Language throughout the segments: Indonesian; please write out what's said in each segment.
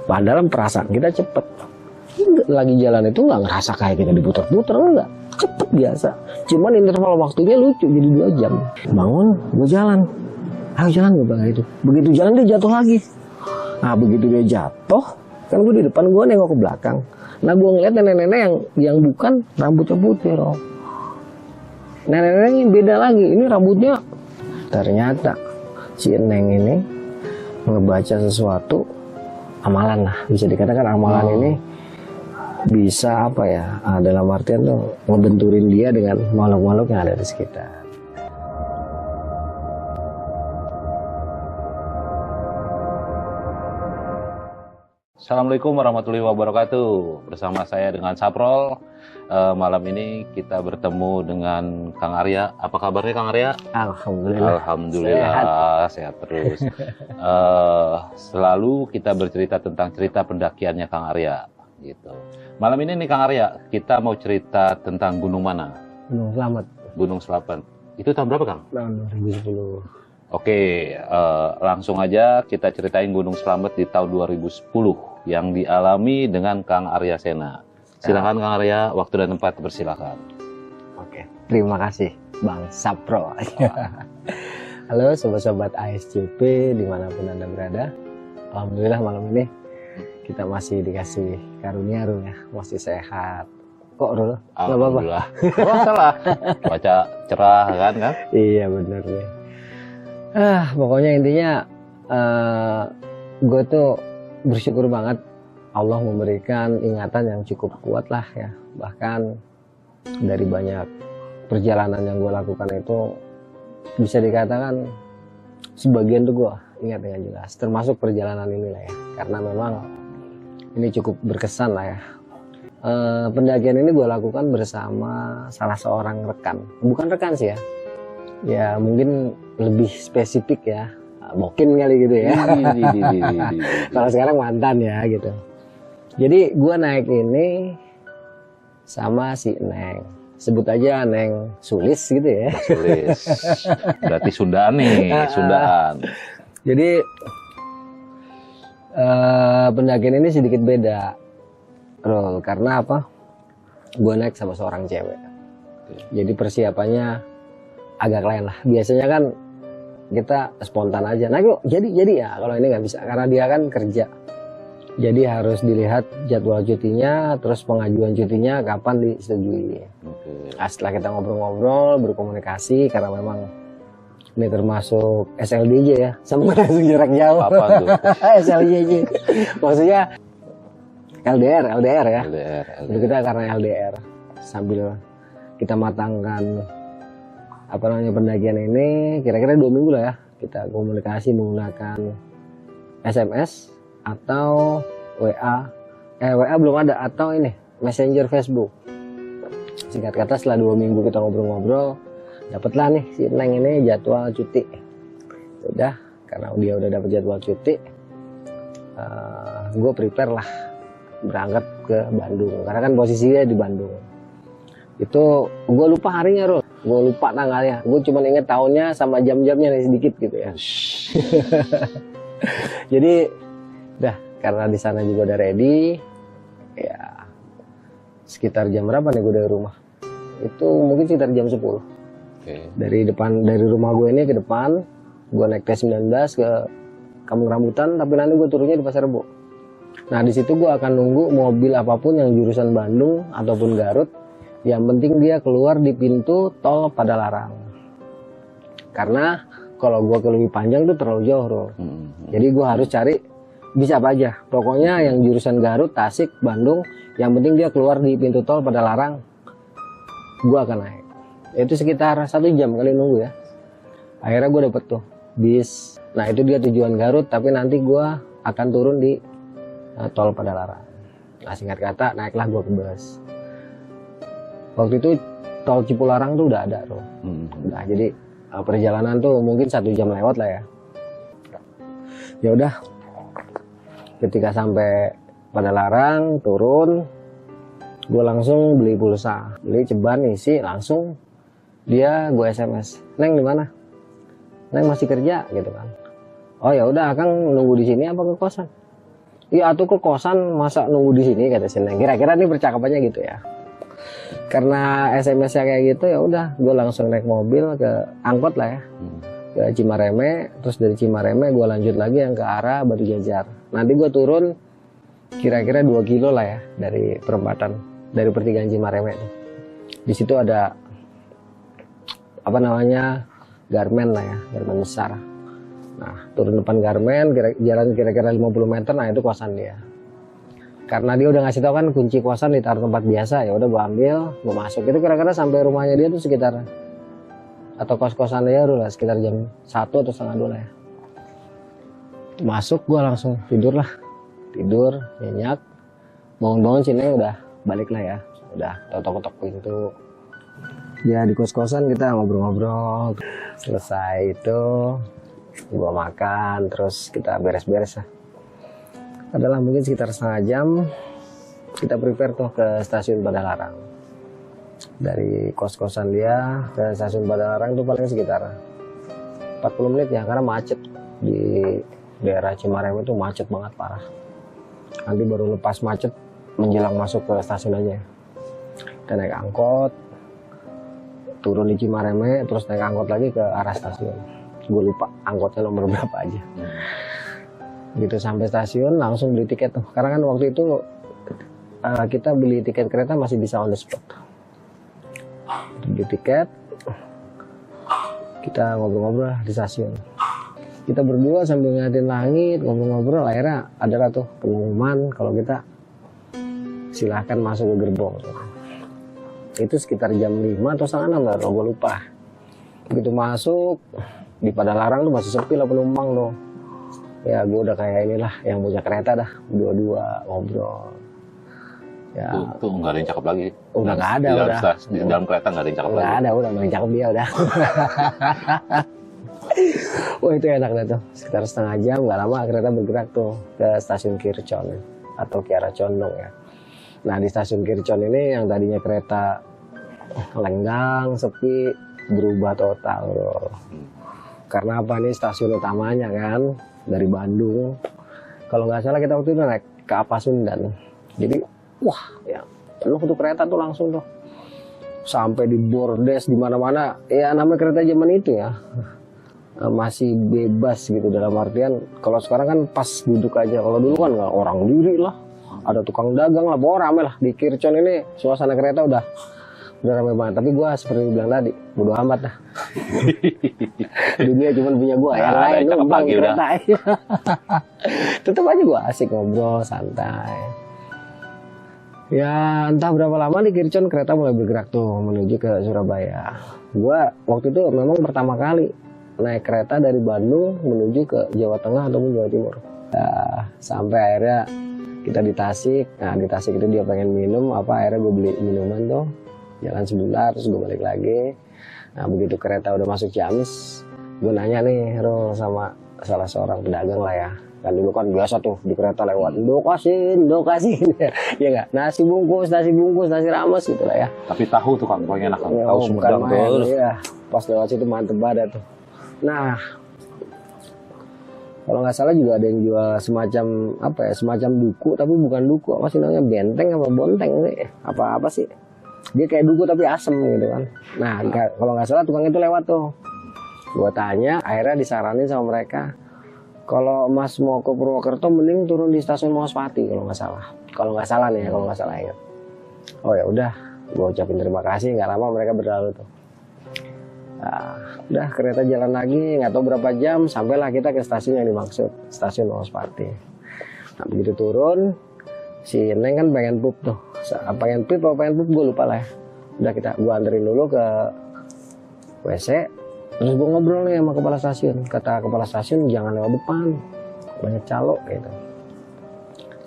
Padahal perasaan kita cepet. Lagi jalan itu nggak ngerasa kayak kita diputar-putar, enggak. Cepet biasa. Cuman interval waktunya lucu, jadi 2 jam. Bangun, gue jalan. Ayo jalan, gue bilang gitu. Begitu jalan dia jatuh lagi. Nah begitu dia jatuh, kan gue di depan, gue nengok ke belakang. Nah gue ngeliat nenek-nenek yang bukan rambutnya putih, Rob. Nenek-nenek yang beda lagi, ini rambutnya. Ternyata si Neng ini ngebaca sesuatu, amalan lah. Bisa dikatakan amalan ini bisa apa ya, dalam artian tuh ngebenturin dia dengan makhluk-makhluk yang ada di sekitar. Assalamualaikum warahmatullahi wabarakatuh. Bersama saya dengan Saprol. Malam ini kita bertemu dengan Kang Arya. Apa kabarnya Kang Arya? Alhamdulillah. Alhamdulillah sehat terus. Selalu kita bercerita tentang cerita pendakiannya Kang Arya. Gitu. Malam ini nih Kang Arya, kita mau cerita tentang gunung mana? Gunung Slamet. Gunung Slamet. Itu tahun berapa Kang? Tahun 2010. Oke, langsung aja kita ceritain Gunung Slamet di tahun 2010 yang dialami dengan Kang Arya Sena. Silakan Kang Arya, waktu dan tempat persilakan. Oke, terima kasih Bang Sapro. Halo sobat-sobat ASCP dimanapun Anda berada. Alhamdulillah malam ini kita masih dikasih karunia Rul ya, masih sehat. Kok Rul? Alhamdulillah. Oh salah, cuaca cerah kan? Iya bener nih. Pokoknya intinya gue tuh bersyukur banget Allah memberikan ingatan yang cukup kuat lah ya. Bahkan dari banyak perjalanan yang gue lakukan itu bisa dikatakan sebagian tuh gue ingat dengan jelas. Termasuk perjalanan ini lah ya. Karena memang ini cukup berkesan lah ya. Pendakian ini gue lakukan bersama salah seorang rekan. Bukan rekan sih ya. Ya mungkin lebih spesifik ya, mungkin kali gitu ya. Kalau sekarang mantan ya gitu. Jadi gue naik ini sama si Neng, sebut aja Neng Sulis gitu ya. Sulis, berarti Sundaan nih, Sundaan. Jadi pendakian ini sedikit beda, Rol, karena apa? Gue naik sama seorang cewek. Jadi persiapannya agak lain lah. Biasanya kan kita spontan aja. Nah yuk jadi ya. Kalau ini nggak bisa karena dia kan kerja. Jadi harus dilihat jadwal cutinya, terus pengajuan cutinya kapan disetujui. Nah, setelah kita ngobrol-ngobrol, berkomunikasi karena memang ini termasuk SLDJ ya, sama langsung jarak jauh. Apa tuh? SLDJ. Maksudnya LDR ya. LDR. Jadi kita karena LDR sambil kita matangkan apa namanya pendakian ini kira-kira 2 minggu lah ya, kita komunikasi menggunakan SMS atau WA belum ada, atau ini Messenger Facebook. Singkat kata setelah 2 minggu kita ngobrol-ngobrol, dapatlah nih si Neng ini jadwal cuti. Udah, karena dia udah dapat jadwal cuti, gue prepare lah berangkat ke Bandung karena kan posisinya di Bandung. Itu gue lupa harinya Rul. Gue lupa tanggalnya, gue cuma inget tahunnya sama jam-jamnya nih sedikit gitu ya. Jadi, dah karena di sana juga udah ready, ya sekitar jam berapa nih gue dari rumah? Itu mungkin sekitar jam 10. Dari rumah gue ini ke depan, gue naik T19 ke Kampung Rambutan, tapi nanti gue turunnya di Pasar Rebo. Nah di situ gue akan nunggu mobil apapun yang jurusan Bandung ataupun Garut. Yang penting dia keluar di pintu tol Padalarang. Karena kalau gue ke lebih panjang tuh terlalu jauh Bro. Jadi gue harus cari bisa apa aja. Pokoknya yang jurusan Garut, Tasik, Bandung, yang penting dia keluar di pintu tol Padalarang, gue akan naik. Itu sekitar 1 jam kali nunggu ya. Akhirnya gue dapet tuh bis. Nah itu dia tujuan Garut, tapi nanti gue akan turun di tol Padalarang. Nah singkat kata naiklah gue ke bus. Waktu itu tol Cipularang tuh udah ada tuh. Nah, jadi perjalanan tuh mungkin 1 jam lewat lah ya. Ya udah. Ketika sampai Padalarang turun, gue langsung beli pulsa, beli ceban isi langsung. Dia gue SMS, Neng di mana? Neng masih kerja gitu kan. Oh ya udah, Akang nunggu di sini apa ke kosan? iya tuh ke kosan masa nunggu di sini kata si Neng. Kira-kira nih percakapannya gitu ya. Karena SMS-nya kayak gitu ya udah, gue langsung naik mobil ke angkot lah ya, ke Cimareme. Terus dari Cimareme gue lanjut lagi yang ke arah Batu Jajar. Nanti gue turun kira-kira 2 kilo lah ya dari perempatan, dari pertigaan Cimareme tuh. Di situ ada apa namanya, garmen lah ya, garmen besar. Nah turun depan garmen, jalan kira-kira 50 meter, nah itu kosan dia. Karena dia udah ngasih tau kan kunci kosan ditaruh tempat biasa, ya udah gue ambil, gue masuk. Itu kira-kira sampai rumahnya dia tuh sekitar, atau kos-kosan dia lah sekitar jam 1 atau setengah 2 lah ya. Masuk gue langsung tidur lah, tidur nyenyak. Bangun-bangun sini udah balik lah ya, udah ketok-ketok pintu. Ya di kos-kosan kita ngobrol-ngobrol. Selesai itu gue makan, terus kita beres-beres lah. Adalah mungkin sekitar setengah jam kita prepare tuh ke stasiun Padalarang. Dari kos-kosan dia ke stasiun Padalarang tuh paling sekitar 40 menit ya, karena macet di daerah Cimarem itu, macet banget parah. Nanti baru lepas macet menjelang masuk ke stasiun aja. Kita naik angkot, turun di Cimareme, terus naik angkot lagi ke arah stasiun. Gue lupa angkotnya nomor berapa aja. Gitu sampai stasiun langsung beli tiket tuh, karena kan waktu itu kita beli tiket kereta masih bisa on the spot. Beli tiket, kita ngobrol-ngobrol di stasiun. Kita berdua sambil ngeliatin langit, ngobrol-ngobrol. Akhirnya adalah tuh pengumuman kalau kita silahkan masuk ke gerbong. Itu sekitar jam 5 atau setengah 6 lah, gue lupa. Begitu masuk di Padalarang tuh masih sepi lah penumpang tuh. Ya gue udah kayak inilah yang punya kereta dah, dua-dua ngobrol. Ya. Tuh nggak ada yang cakep lagi. Udah nggak ada. Di dalam kereta nggak ada yang cakep lagi. Nggak ada, udah main cakep dia udah. Wah itu enak deh tuh. Sekitar setengah jam nggak lama kereta bergerak tuh ke stasiun Kircon atau Kiara Condong ya. Nah di stasiun Kircon ini yang tadinya kereta lenggang, sepi, berubah total bro. Karena apa, nih stasiun utamanya kan dari Bandung. Kalau nggak salah kita waktu itu naik ke Pasundan. Jadi wah ya penuh tuh kereta tuh langsung tuh. Sampai di bordes di mana-mana. Ya namanya kereta zaman itu ya. Masih bebas gitu, dalam artian kalau sekarang kan pas duduk aja. Kalau dulu kan nggak, orang diri lah. Ada tukang dagang lah, bawa rame lah. Di Kircon ini suasana kereta udah rame banget. Tapi gue seperti bilang tadi, bodo amat dah. Dunia cuma punya gue, yang lain numpang kereta. Tetap aja gue asik ngobrol santai. Ya entah berapa lama di Kircon kereta mulai bergerak tuh menuju ke Surabaya. Gue waktu itu memang pertama kali naik kereta dari Bandung menuju ke Jawa Tengah ataupun Jawa Timur. Ya, sampai akhirnya kita di Tasik. Nah di Tasik itu dia pengen minum apa, akhirnya gue beli minuman tuh. Jalan sebentar terus gue balik lagi. Nah begitu kereta udah masuk Ciamis, gue nanya nih sama salah seorang pedagang lah ya. Kan dulu kan biasa tuh di kereta lewat, dokasin ya nggak, nasi bungkus, nasi rames gitu lah ya. Tapi tahu tuh kan paling enak kan, ya, tahu Sumedang tuh. Ya, pas lewat situ mantep banget tuh. Nah kalau nggak salah juga ada yang jual semacam apa ya, semacam duku tapi bukan duku, apa sih namanya, benteng apa bonteng sih, apa sih. Dia kayak duku tapi asem gitu kan. Nah kalau nggak salah tukang itu lewat tuh. Gue tanya, akhirnya disaranin sama mereka, kalau Mas mau ke Purwokerto mending turun di stasiun Mospati kalau nggak salah. Kalau nggak salah nih, kalau nggak salah ingat. Oh ya udah, gue ucapin terima kasih. Nggak lama mereka berlalu tuh. Nah, udah kereta jalan lagi, nggak tahu berapa jam sampailah kita ke stasiun yang dimaksud, stasiun Mospati. Nah begitu turun, si Neng kan pengen pup tuh. Pengen pup gue lupa lah ya. Udah gue anterin dulu ke WC. Terus gue ngobrol nih sama kepala stasiun. Kata kepala stasiun jangan lewat depan, banyak calo gitu.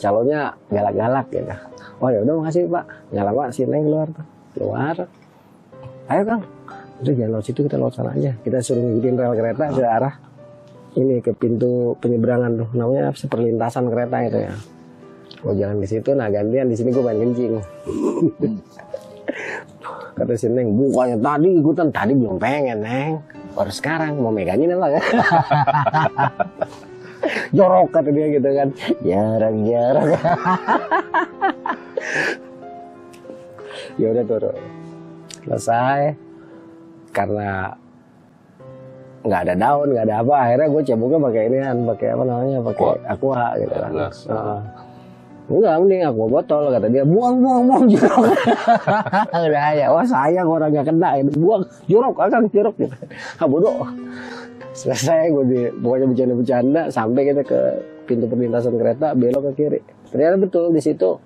Calonya galak-galak gitu. Oh ya udah makasih Pak. Nggak lama si Neng keluar. Ayo Kang, udah jangan lewat situ, kita lewat sana aja. Kita suruh ngikutin rel kereta ke arah ini, ke pintu penyeberangan tuh, namanya perlintasan kereta itu ya. Oh jangan di situ, nah gantian di sini gue pengen kencing. Kata si Neng, bukannya tadi ikutan, tadi belum pengen Neng, baru sekarang mau megangin apa kan? jorok kata dia gitu kan, jarang. Ya udah turun, selesai. Karena nggak ada daun, nggak ada apa, akhirnya gue ceboknya pakai inian, pakai apa namanya, pakai aqua gitu kan. Enggak, mending aku botol, kata dia, buang jorok. Udah ya, wah sayang orang gak kena ini, buang jorok, akang jorok gitu. Ah bodoh. Selesai gue pokoknya bercanda-bercanda sampai kita ke pintu perlintasan kereta, belok ke kiri. Ternyata betul di situ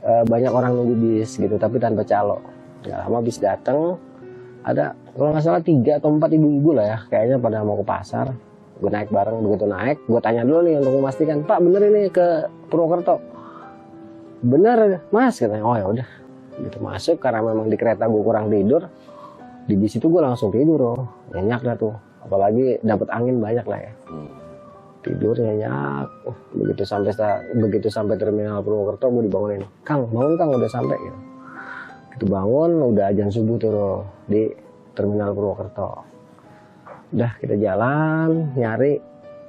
banyak orang nunggu bis gitu, tapi tanpa calo. Gak lama bis datang, ada kalau nggak salah 3 atau 4 ibu-ibu lah ya, kayaknya pada mau ke pasar. Gue naik bareng, begitu naik, gue tanya dulu nih untuk memastikan, Pak bener ini ke Purwokerto? Bener mas, katanya. Oh ya udah, gitu masuk. Karena memang di kereta gue kurang tidur, di bis itu gue langsung tidur, nyenyak dah tuh, apalagi dapat angin banyak lah ya. Tidur nyenyak. Begitu sampai terminal Purwokerto, gue dibangunin, Kang bangun Kang, udah sampai gitu. Itu bangun, udah azan subuh tuh di terminal Purwokerto. Udah kita jalan nyari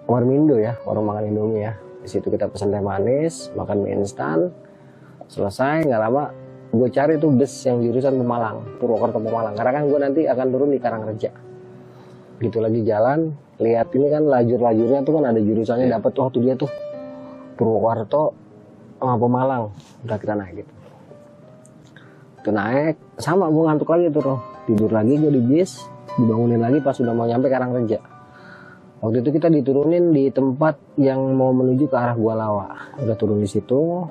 Warmindo ya, warung makan Indomie ya. Di situ kita pesan teh manis, makan mie instan. Selesai, nggak lama gue cari tuh bus yang jurusan Pemalang, Purwokerto Pemalang. Karena kan gue nanti akan turun di Karangreja. Gitu lagi jalan, lihat ini kan lajur-lajurnya tuh kan ada jurusannya, dapat tuh dia tuh Purwokerto sama Pemalang. Udah kita naik gitu. Itu naik, sama gue ngantuk lagi tuh, tidur lagi gue di bis, dibangunin lagi pas sudah mau nyampe Karangreja. Waktu itu kita diturunin di tempat yang mau menuju ke arah Gua Lawa. Udah turun di situ,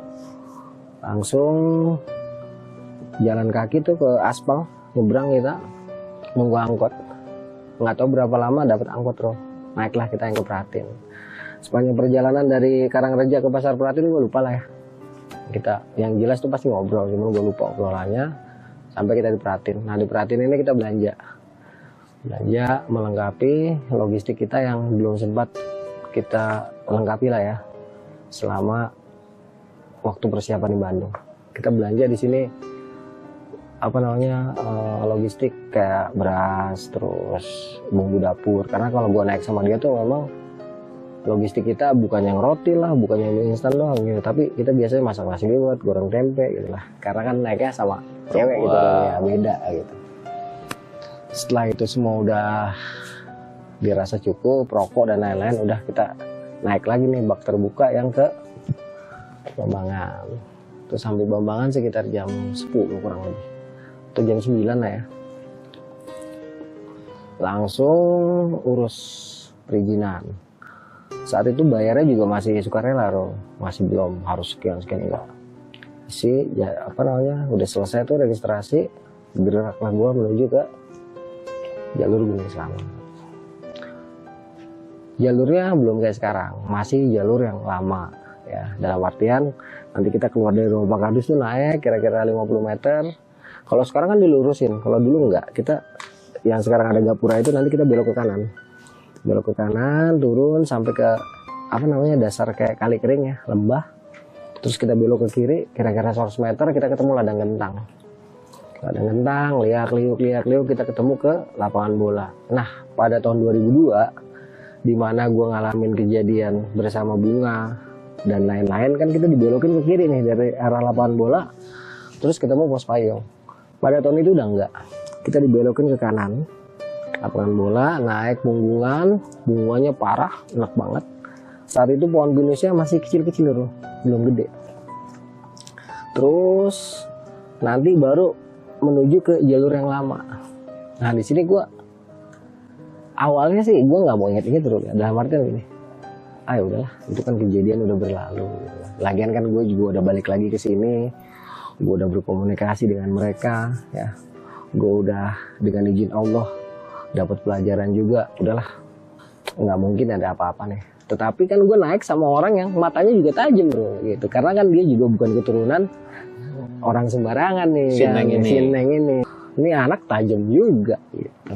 langsung jalan kaki tuh ke aspal, nyebrang kita, nunggu angkot. Nggak tahu berapa lama dapat angkot loh. Naiklah kita yang ke Pratin. Sepanjang perjalanan dari Karangreja ke Pasar Pratin gue lupa lah ya. Kita yang jelas tuh pasti ngobrol, cuma gue lupa obrolannya. Sampai kita di Pratin. Nah di Pratin ini kita belanja melengkapi logistik kita yang belum sempat kita lengkapi lah ya selama waktu persiapan di Bandung. Kita belanja di sini apa namanya logistik kayak beras, terus bumbu dapur. Karena kalau gua naik sama dia tuh memang logistik kita bukan yang roti lah, bukan yang mie instan doang gitu, tapi kita biasanya masak nasi liwet, goreng tempe gitu lah. Karena kan naiknya sama cewek gitu kan ya, beda gitu. Setelah itu semua udah dirasa cukup, rokok dan lain-lain, udah kita naik lagi nih bak terbuka yang ke Bambangan. Terus sampai Bambangan sekitar jam 10 kurang lebih, atau jam 9 lah ya. Langsung urus perizinan. Saat itu bayarnya juga masih sukarela loh, masih belum harus sekian enggak. Ya apa namanya, udah selesai tuh registrasi, geraklah gua menuju ke jalur Gunung Slamet. Jalurnya belum kayak sekarang, masih jalur yang lama ya. Dalam artian nanti kita keluar dari rumah Pak Kadus tuh naik kira-kira 50 meter. Kalau sekarang kan dilurusin, kalau dulu enggak. Kita yang sekarang ada gapura itu nanti kita belok ke kanan. Belok ke kanan, turun sampai ke apa namanya dasar kayak kali kering ya, lembah. Terus kita belok ke kiri, kira-kira 100 meter kita ketemu ladang gentang. Ladang gentang, liak-liuk kita ketemu ke lapangan bola. Nah, pada tahun 2002 di mana gue ngalamin kejadian bersama Bunga dan lain-lain, kan kita dibelokin ke kiri nih dari arah lapangan bola, terus ketemu pos payung. Pada tahun itu udah enggak, kita dibelokin ke kanan, lapangan bola, naik punggungan, bunganya parah, enak banget. Saat itu pohon pinusnya masih kecil-kecil loh, belum gede. Terus nanti baru menuju ke jalur yang lama. Nah di sini gue awalnya sih gue nggak mau inget-inget terus ya, dalam artian gini, udahlah itu kan kejadian udah berlalu gitu. Lagian kan gue juga udah balik lagi ke sini, gue udah berkomunikasi dengan mereka ya, gue udah dengan izin Allah dapat pelajaran juga, udahlah nggak mungkin ada apa-apa nih. Tetapi kan gue naik sama orang yang matanya juga tajam bro gitu, karena kan dia juga bukan keturunan orang sembarangan nih, Sineng ini. Ini anak tajam juga gitu.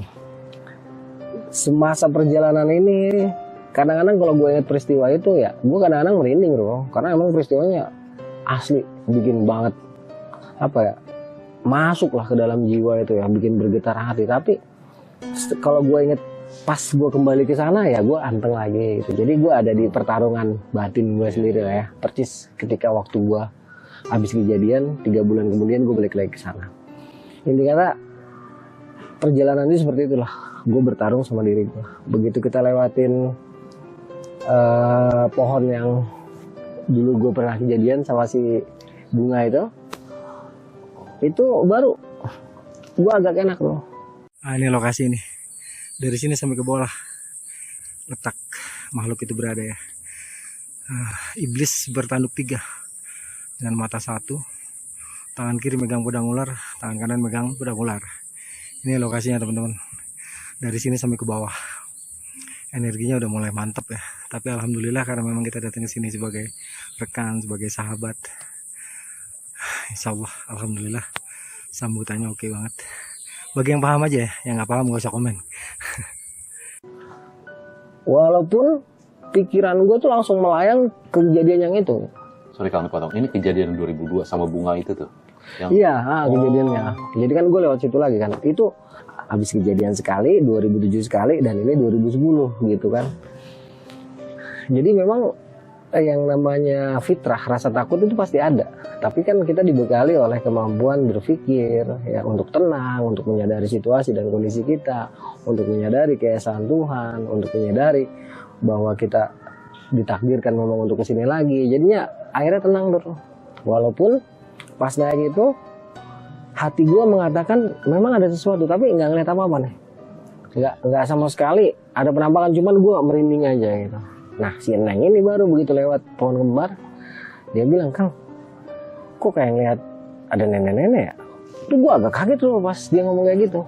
Semasa perjalanan ini kadang-kadang kalau gue ingat peristiwa itu ya, gue kadang-kadang merinding bro, karena emang peristiwanya asli bikin banget apa ya, masuk lah ke dalam jiwa itu ya, bikin bergetar hati. Tapi kalau gue inget pas gue kembali ke sana ya gue anteng lagi gitu. Jadi gue ada di pertarungan batin gue sendiri lah ya. Percis ketika waktu gue habis kejadian 3 bulan kemudian gue balik lagi ke sana. Inti kata perjalanan itu seperti itulah. Gue bertarung sama diri gue. Begitu kita lewatin pohon yang dulu gue pernah kejadian sama si bunga itu baru gue agak enak loh. Ini lokasi ini. Dari sini sampai ke bawah letak makhluk itu berada ya. Iblis bertanduk 3 dengan mata 1, tangan kiri megang pedang ular, tangan kanan megang pedang ular. Ini lokasinya teman-teman. Dari sini sampai ke bawah. Energinya udah mulai mantap ya. Tapi alhamdulillah karena memang kita datang ke sini sebagai rekan, sebagai sahabat. Insya Allah, alhamdulillah sambutannya oke banget. Bagi yang paham aja ya, yang nggak paham gak usah komen. Walaupun pikiran gue tuh langsung melayang ke kejadian yang itu. Sorry kalau potong, ini kejadian 2002 sama bunga itu tuh? Yang... Iya, kejadiannya. Jadi kan gue lewat situ lagi kan. Itu habis kejadian sekali, 2007 sekali, dan ini 2010 gitu kan. Jadi memang yang namanya fitrah, rasa takut itu pasti ada. Tapi kan kita dibekali oleh kemampuan berpikir, ya, untuk tenang, untuk menyadari situasi dan kondisi kita, untuk menyadari keesaan Tuhan, untuk menyadari bahwa kita ditakdirkan memang untuk kesini lagi. Jadinya akhirnya tenang dulu. Walaupun pas naik itu hati gue mengatakan memang ada sesuatu, tapi nggak ngeliat apa-apa nih, nggak sama sekali ada penampakan, cuman gue merinding aja gitu. Nah si Neng ini baru begitu lewat pohon kembar, dia bilang, Kang, kok kayak ngeliat ada nenek-nenek ya? Itu gue agak kaget loh pas dia ngomong kayak gitu.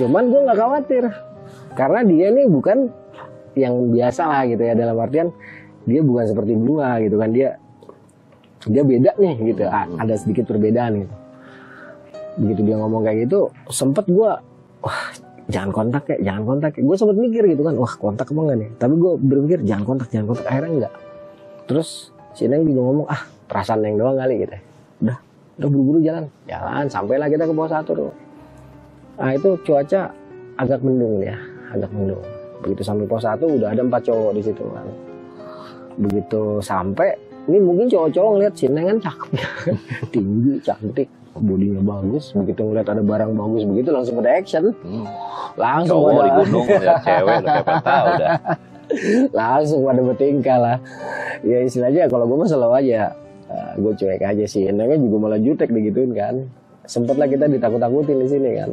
Cuman gue nggak khawatir, karena dia nih bukan yang biasa lah gitu ya, dalam artian dia bukan seperti bunga gitu kan, dia beda nih gitu, ada sedikit perbedaan gitu. Begitu dia ngomong kayak gitu, sempet gue, wah jangan kontak ya. Gue sempet mikir gitu kan, wah kontak apa enggak nih? Tapi gue berpikir jangan kontak. Akhirnya enggak. Terus si Neng juga ngomong, perasaan Neng doang kali gitu. Udah buru-buru jalan, sampailah kita ke pos 1 tuh. Nah itu cuaca agak mendung ya, agak mendung. Begitu sampai pos 1 udah ada 4 cowok di situ kan. Begitu sampai, ini mungkin cowok-cowok ngeliat si Neng kan cakep ya, tinggi, cantik, bodinya bagus. Begitu ngeliat ada barang bagus begitu langsung pada action. Langsung cowok pada di gunung ngeliat cewek udah kayak tahu udah. Langsung pada bertingkah lah. Ya istilahnya kalau gue mah selalu aja, gue cuek aja sih. Nengnya juga malah jutek digituin kan. Sempet lah kita ditakut-takutin di sini kan.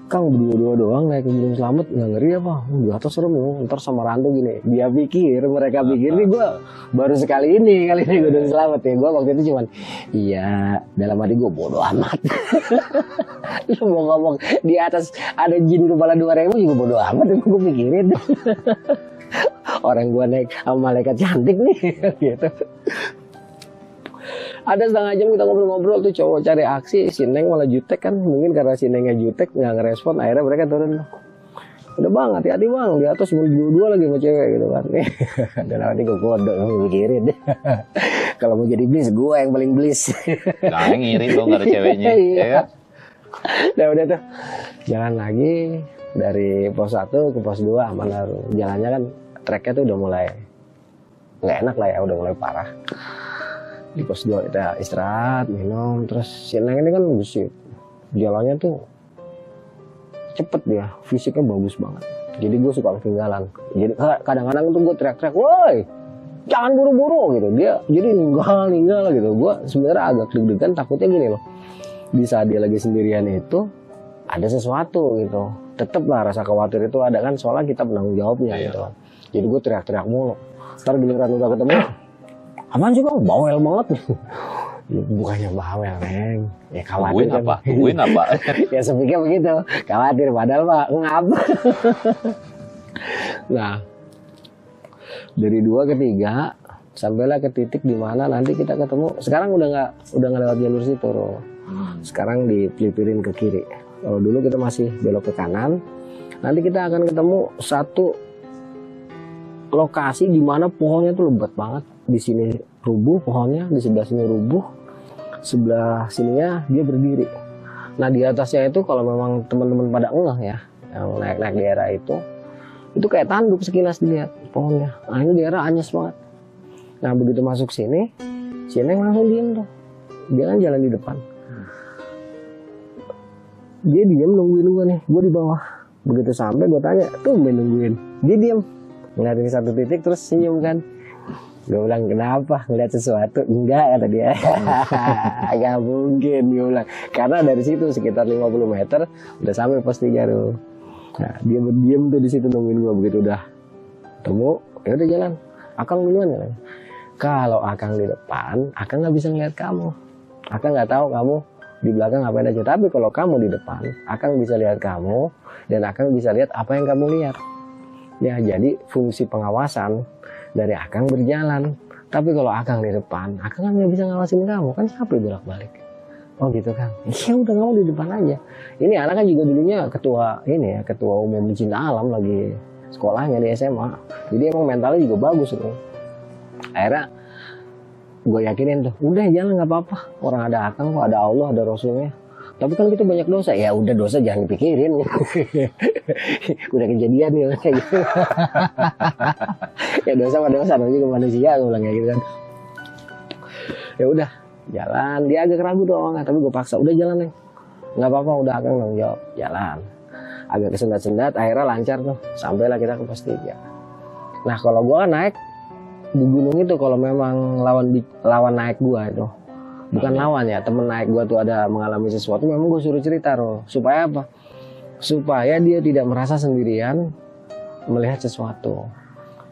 Kang berdua-dua doang naik ke Gunung Slamet, nggak ngeri apa? Di atas serem loh, ntar sama rantu gini. Mereka pikir nih gue baru kali ini Gunung Slamet ya. Gue waktu itu cuman, iya, dalam hati gue bodo amat. Lu mau ngomong di atas ada jin kepala 2.000 juga bodo amat, gue pikirin. Orang gue naik sama malaikat cantik nih, gitu. Ada setengah jam kita ngobrol-ngobrol tuh, cowok cari aksi, si Neng malah jutek kan. Mungkin karena si Nengnya jutek nggak ngerespon, akhirnya mereka turun. Udah bang, hati-hati bang, di atas berdua lagi sama cewek gitu kan. Dan nanti gue kode, gue mikirin. Kalau mau jadi iblis, gue yang paling iblis. Nah, ngiri dong nggak ada ceweknya. Ya. Udah tuh, jalan lagi dari pos 1 ke pos 2 aman lah. Jalannya kan treknya tuh udah mulai nggak enak lah ya, udah mulai parah. Di pos 2 kita istirahat, minum, terus si Neng ini kan besi, jalannya tuh cepet dia, fisiknya bagus banget. Jadi gue suka ketinggalan. Jadi kadang-kadang tuh gue teriak-teriak, woi jangan buru-buru gitu. Dia jadi ninggal gitu. Gue sebenarnya agak deg-degan, takutnya gini loh, di saat dia lagi sendirian itu ada sesuatu gitu. Tetep lah rasa khawatir itu ada kan, soalnya kita penanggung jawabnya gitu kan. Jadi gue teriak-teriak mulu. Ntar giliran udah ketemu, apaan sih bang, bawel banget. Bukannya bawel Neng, ya khawatir kan. Tungguin apa? Ya sepikir begitu, khawatir padahal pak ngap. Nah dari 2 ke 3 sampailah ke titik di mana nanti kita ketemu. Sekarang udah nggak lewat jalur situ loh. Sekarang dipelipirin ke kiri. Kalau dulu kita masih belok ke kanan, nanti kita akan ketemu satu lokasi di mana pohonnya tuh lebat banget. Di sini rubuh pohonnya, di sebelah sini rubuh, sebelah sininya dia berdiri. Nah di atasnya itu kalau memang teman-teman pada ngeh ya, yang naik-naik di daerah itu kayak tanduk sekilas dilihat pohonnya. Nah ini daerah anyes banget. Nah begitu masuk sini, si Neng langsung diem tuh. Dia kan jalan di depan. Dia diem nungguin gue nih, gue di bawah. Begitu sampai gue tanya, tuh nungguin. Dia diem, ngeliatin satu titik terus senyum kan. Gue bilang kenapa, ngeliat sesuatu? Enggak kata dia. Gak mungkin, gue bilang. Karena dari situ sekitar 50 meter udah sampai pos 3 tuh. Nah dia berdiam tuh di situ nungguin gue. Begitu udah ketemu, ya udah jalan. Akang duluan ya. Kalau Akang di depan, Akang nggak bisa ngeliat kamu. Akang nggak tahu kamu di belakang ngapain aja. Tapi kalau kamu di depan, Akang bisa lihat kamu dan Akang bisa lihat apa yang kamu lihat. Ya jadi fungsi pengawasan dari Akang berjalan. Tapi kalau Akang di depan, Akang kan nggak bisa ngawasin kamu, kan capek bolak-balik. Oh gitu kan? Ya udah kamu di depan aja. Ini anak kan juga dulunya ketua umum cinta alam lagi sekolahnya di SMA. Jadi emang mentalnya juga bagus loh. Akhirnya gue yakinin tuh, udah jalan nggak apa-apa. Orang ada Akang kok, ada Allah, ada Rasulnya. Tapi kan kita banyak dosa. Ya udah dosa jangan dipikirin. Udah kejadian nih kayak gitu. Ya dosa pada dosa juga manusia, gue bilang kayak gitu kan. Ya udah jalan, dia agak ragu doang, tapi gue paksa, udah jalan nih. Nggak apa-apa, udah Akang dong jawab, jalan. Agak kesendat-sendat, akhirnya lancar tuh. Sampailah kita ke pos 3. Nah kalau gue kan naik di gunung itu, kalau memang lawan naik gue itu, bukan lawan ya, temen naik gue tuh ada mengalami sesuatu, memang gue suruh cerita loh. Supaya apa? Supaya dia tidak merasa sendirian melihat sesuatu.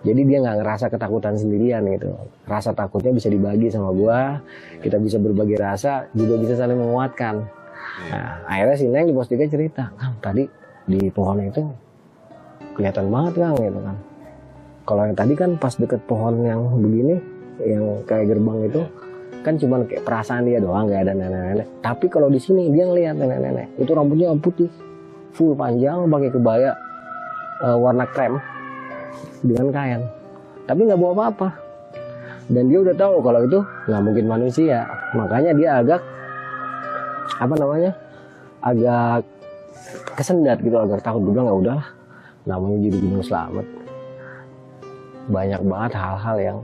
Jadi dia nggak ngerasa ketakutan sendirian gitu. Rasa takutnya bisa dibagi sama gue, kita bisa berbagi rasa, juga bisa saling menguatkan. Nah akhirnya si Neng di pos 3 cerita, Kang tadi di pohon itu kelihatan banget Kang gitu kan. Kalau yang tadi kan pas deket pohon yang begini, yang kayak gerbang itu, kan cuma kayak perasaan dia doang, gak ada nenek-nenek. Tapi kalau di sini dia ngelihat nenek-nenek, itu rambutnya putih, full panjang, pakai kebaya warna krem dengan kain. Tapi nggak bawa apa-apa. Dan dia udah tahu kalau itu nggak mungkin manusia. Makanya dia agak agak kesendat gitu, agak takut. Gue bilang ya udahlah, namanya jadi Gunung Slamet. Banyak banget hal-hal yang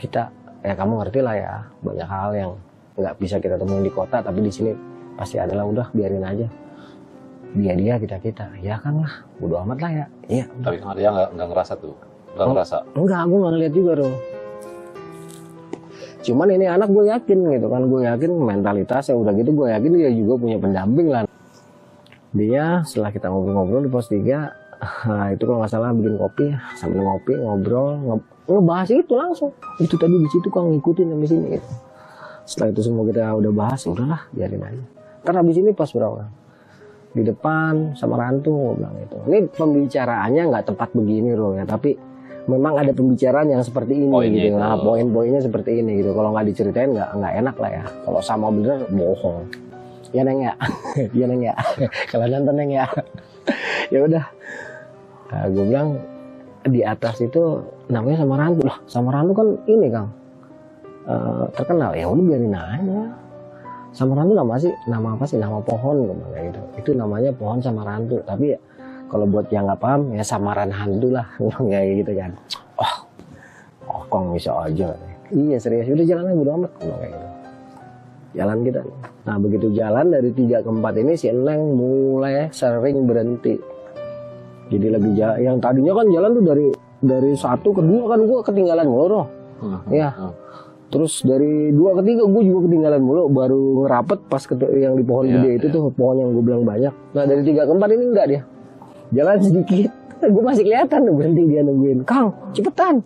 kita, ya kamu ngerti lah ya, banyak hal yang nggak bisa kita temuin di kota, tapi di sini pasti adalah. Udah biarin aja, dia kita ya kan lah, bodo amat lah ya. Iya. Tapi Kang Arya nggak ngerasa tuh, nggak ngerasa? Enggak, aku nggak ngeliat juga tuh. Cuman ini anak gue yakin gitu kan, gue yakin mentalitasnya udah gitu, gue yakin dia juga punya pendamping lah. Dia setelah kita ngobrol-ngobrol di pos 3, nah, itu kalau nggak salah bikin kopi, sambil ngopi, ngobrol, ngebahas itu langsung. Itu tadi di situ Kang ngikutin sampai sini. Gitu. Setelah itu semua kita udah bahas, udahlah biarin aja. Ntar habis ini pas berapa? Di depan sama Rantu, gue bilang itu. Ini pembicaraannya nggak tepat begini loh ya, tapi memang ada pembicaraan yang seperti ini gitu. Nah, poin-poinnya seperti ini gitu. Kalau nggak diceritain nggak enak lah ya. Kalau sama bener bohong. Ya Neng ya, ya Neng ya. Kalau nonton Neng ya. Ya udah. Nah, gue bilang di atas itu namanya Samarantu lah. Samarantu kan ini Kang terkenal. Ya udah biarin aja. Samarantu nama apa sih? Nama pohon kayak gitu. Itu namanya pohon Samarantu. Tapi ya, kalau buat yang nggak paham ya samaran hantu lah kayak gitu kan. Oh Kang bisa aja. Iya serius. Udah jalan aja bodo amat kayak gitu. Jalan kita. Nah begitu jalan dari 3 ke 4 ini si Neng mulai sering berhenti. Jadi lagi jalan, yang tadinya kan jalan tuh dari 1 ke 2 kan gue ketinggalan mulu. Ya. Terus dari 2 ke 3 gue juga ketinggalan mulu, baru ngerapet pas yang di pohon gede itu tuh, pohon yang gue bilang banyak. Nah dari 3 ke 4 ini enggak dia. Jalan sedikit. Gue masih kelihatan tuh berhenti dia nungguin. Kang, cepetan.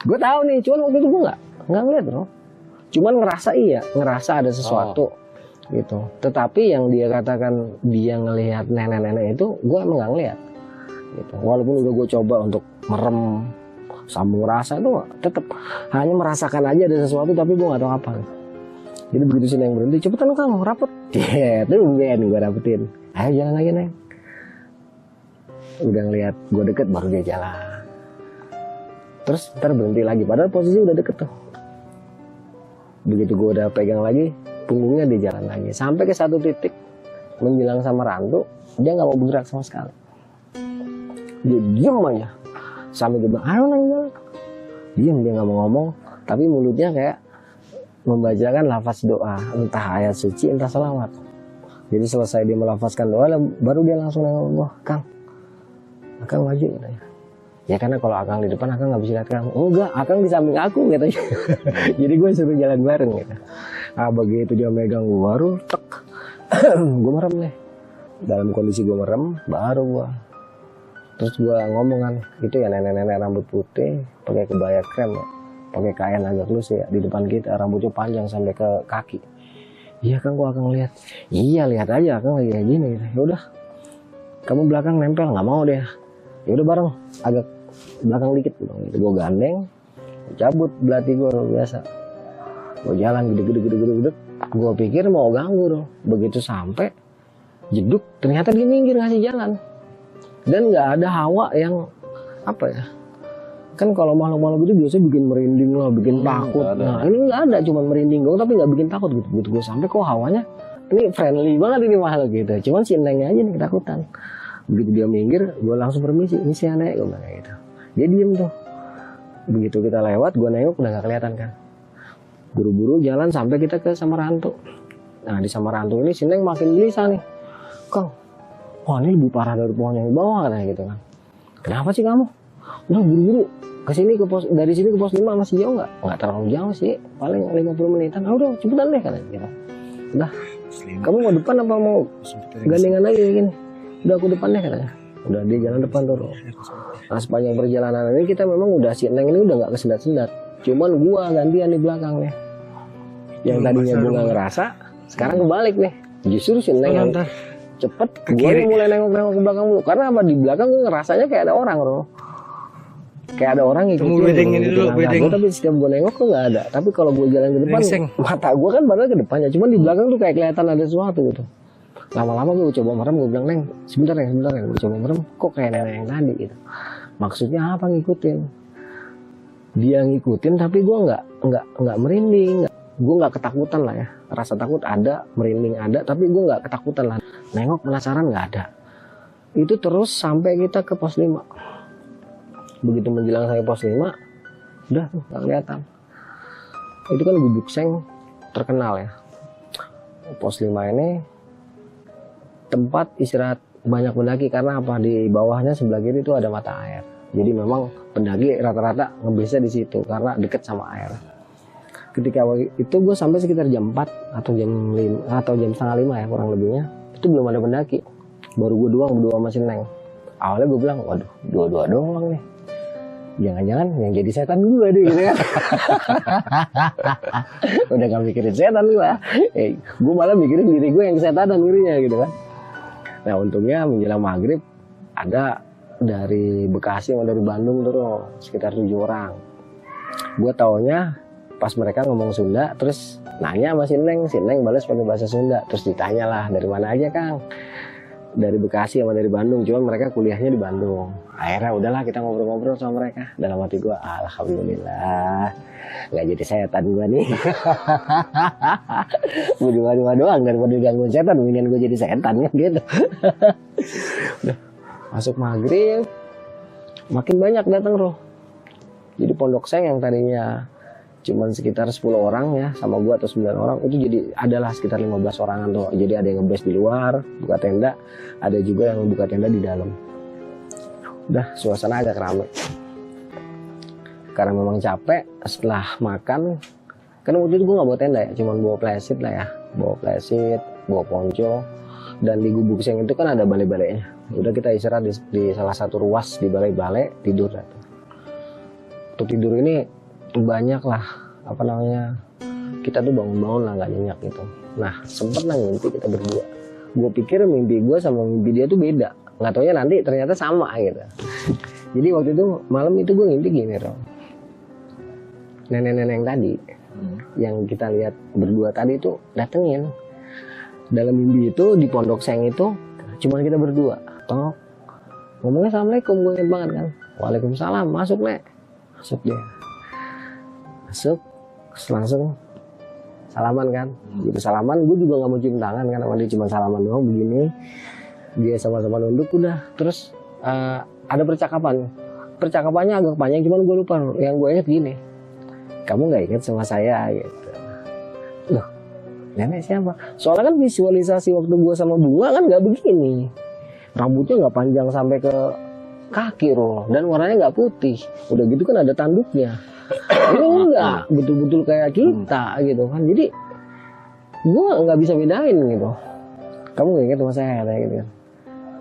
Gue tahu nih, cuman waktu itu gue enggak ngeliat loh. Cuman ngerasa ada sesuatu gitu. Tetapi yang dia katakan dia ngelihat nenek-nenek itu, gue emang enggak ngeliat. Gitu. Walaupun udah gue coba untuk merem sambung rasa itu tetap hanya merasakan aja ada sesuatu, tapi gue nggak tahu apa. Jadi begitu sih Neng berhenti, cepetan Kang rapet. Tuh gue rapetin. Ayo jalan lagi Neng. Udah ngeliat gue deket baru dia jalan. Terus ntar berhenti lagi, padahal posisi udah deket tuh. Begitu gue udah pegang lagi, punggungnya dia jalan lagi sampai ke satu titik menjelang Samarantu. dia nggak mau bergerak sama sekali. Dia diem aja sampai dia bilang ayo Neng jalan. Diem, dia nggak mau ngomong, tapi mulutnya kayak membacakan lafaz doa, entah ayat suci entah selawat. Jadi selesai dia melafazkan doa, baru dia langsung nengok gua, Kang maju katanya. Ya karena kalau Akang di depan Akang nggak bisa lihat kamu. Oh enggak, Akang di samping aku katanya. Jadi gue suruh jalan bareng gitu. Nah begitu dia megang gue baru tek. Gue merem nih. Dalam kondisi gue merem baru gue. Terus gue ngomong kan, itu ya nenek-nenek rambut putih pakai kebaya krem ya. Pakai kain agak lus ya di depan kita, rambutnya panjang sampai ke kaki. Iya Kang, gua Akang lihat. Iya lihat aja Akang lagi kayak gini gitu. Ya udah. Kamu belakang nempel, nggak mau deh. Ya udah bareng, agak belakang dikit gitu. Gue gandeng, cabut belati gue biasa. Gue jalan gede. Gue pikir mau ganggu dong. Begitu sampai jeduk, ternyata dia minggir ngasih jalan. Dan nggak ada hawa yang apa ya? Kan kalau makhluk-makhluk itu biasanya bikin merinding lah, bikin takut. Nah ini nggak ada, cuma merinding dong, tapi nggak bikin takut gitu. Gue sampai kok hawanya ini friendly banget ini makhluk gitu. Cuman si Nengnya aja nih ketakutan. Begitu dia minggir, gue langsung permisi. Ini si Nek, gue bilang kayak gitu. Dia diem tuh. Begitu kita lewat, gue nengok udah nggak kelihatan kan. Buru-buru jalan sampai kita ke Samarantu. Nah di Samarantu ini si Neng makin gelisah nih. Kang, wah ini lebih parah dari pohon yang di bawah katanya gitu kan. Kenapa sih kamu? Udah buru-buru. Kesini ke pos, dari sini ke pos 5 masih jauh nggak? Nggak terlalu jauh sih, paling 50 menitan. Ah udah cepetan deh katanya gitu. Udah, kamu mau depan apa mau gandengan lagi gini? Udah aku depan deh katanya. Udah dia jalan depan tuh. Nah sepanjang perjalanan ini kita memang udah si Neng ini udah nggak kesendat-sendat. Cuman gua gantian di belakang nih. Yang tadinya gua nggak ngerasa, sekarang kebalik nih. Justru si Neng yang cepet, gua mulai nengok-nengok ke belakang dulu. Karena apa di belakang gua ngerasanya kayak ada orang bro. Kayak ada orang ngikutin gue, tapi setiap gue nengok kok nggak ada. Tapi kalau gue jalan ke depan, mata gue kan padahal ke depannya, cuman di belakang tuh kayak kelihatan ada sesuatu gitu. Lama-lama gue coba merem, gue bilang Neng, sebentar ya, gue coba merem, kok kayak nenek yang tadi gitu. Maksudnya apa ngikutin? Dia ngikutin, tapi gue nggak merinding, gue nggak ketakutan lah ya. Rasa takut ada, merinding ada, tapi gue nggak ketakutan lah. Nengok penasaran nggak ada. Itu terus sampai kita ke pos 5. Begitu menjelang saya pos 5, udah tuh gak kelihatan. Itu kan Gubuk Seng terkenal ya. Pos 5 ini tempat istirahat banyak pendaki karena apa? Di bawahnya sebelah kiri itu ada mata air. Jadi memang pendaki rata-rata ngebase di situ karena deket sama air. Ketika itu gue sampai sekitar jam 4 atau jam 5 atau jam setengah 5 ya kurang lebihnya. Itu belum ada pendaki. Baru gue doang berdua sama si Neng. Awalnya gue bilang, waduh, dua-dua doang nih. Jangan-jangan yang jadi setan gue deh gitu kan. Udah gak mikirin setan gue. Gue malah mikirin diri gue yang kesetanan dirinya gitu kan. Nah untungnya menjelang maghrib ada dari Bekasi sama dari Bandung tuh sekitar 7 orang. Gue taunya pas mereka ngomong Sunda terus nanya sama si Neng balas pakai bahasa Sunda. Terus ditanya lah dari mana aja Kang. Dari Bekasi sama dari Bandung, cuman mereka kuliahnya di Bandung. Akhirnya udahlah kita ngobrol-ngobrol sama mereka. Dalam hati gue, alhamdulillah nggak jadi setan gue nih. Berdua-dua doang daripada digangguin setan, mendingan gue jadi setan ya gitu. Udah masuk maghrib, makin banyak datang roh. Jadi Pondok Seng yang tadinya cuman sekitar 10 orang ya sama gua atau 9 orang itu jadi adalah sekitar 15 orangan tuh. Jadi ada yang ngebase di luar buka tenda, ada juga yang buka tenda di dalam. Udah suasana agak ramai karena memang capek. Setelah makan kan waktu itu gua nggak bawa tenda ya, cuman bawa playseat lah ya, bawa ponco. Dan di Gubuk Seng itu kan ada balai-balainya. Udah kita istirahat di salah satu ruas di balai-balai tidur. Untuk tidur ini banyak lah apa namanya, kita tuh bangun-bangun lah nggak nyenyak gitu. Nah sempet lah mimpi kita berdua. Gue pikir mimpi gue sama mimpi dia tuh beda, nggak taunya nanti ternyata sama gitu. Jadi waktu itu malam itu gue mimpi gini Rom, nenek-nenek yang tadi yang kita lihat berdua tadi itu datengin. Dalam mimpi itu di Pondok Seng itu cuman kita berdua. Toh ngomongnya assalamualaikum, gue inget banget kan. Waalaikumsalam, masuk Nek. Masuk dia. Masuk, langsung salaman kan. Gitu salaman, gue juga gak mau cium tangan kan sama dia, cuma salaman doang begini. Dia sama-sama nunduk udah. Terus ada percakapannya agak panjang, cuman gue lupa. Yang gue inget gini, kamu nggak inget sama saya gitu. Loh, nenek siapa? Soalnya kan visualisasi waktu gue sama Bunga kan nggak begini, rambutnya nggak panjang sampai ke kaki loh, dan warnanya nggak putih. Udah gitu kan ada tanduknya. Ini enggak betul-betul kayak kita gitu kan. Jadi gue nggak bisa bedain gitu. Kamu nggak inget sama saya kayak gitu kan?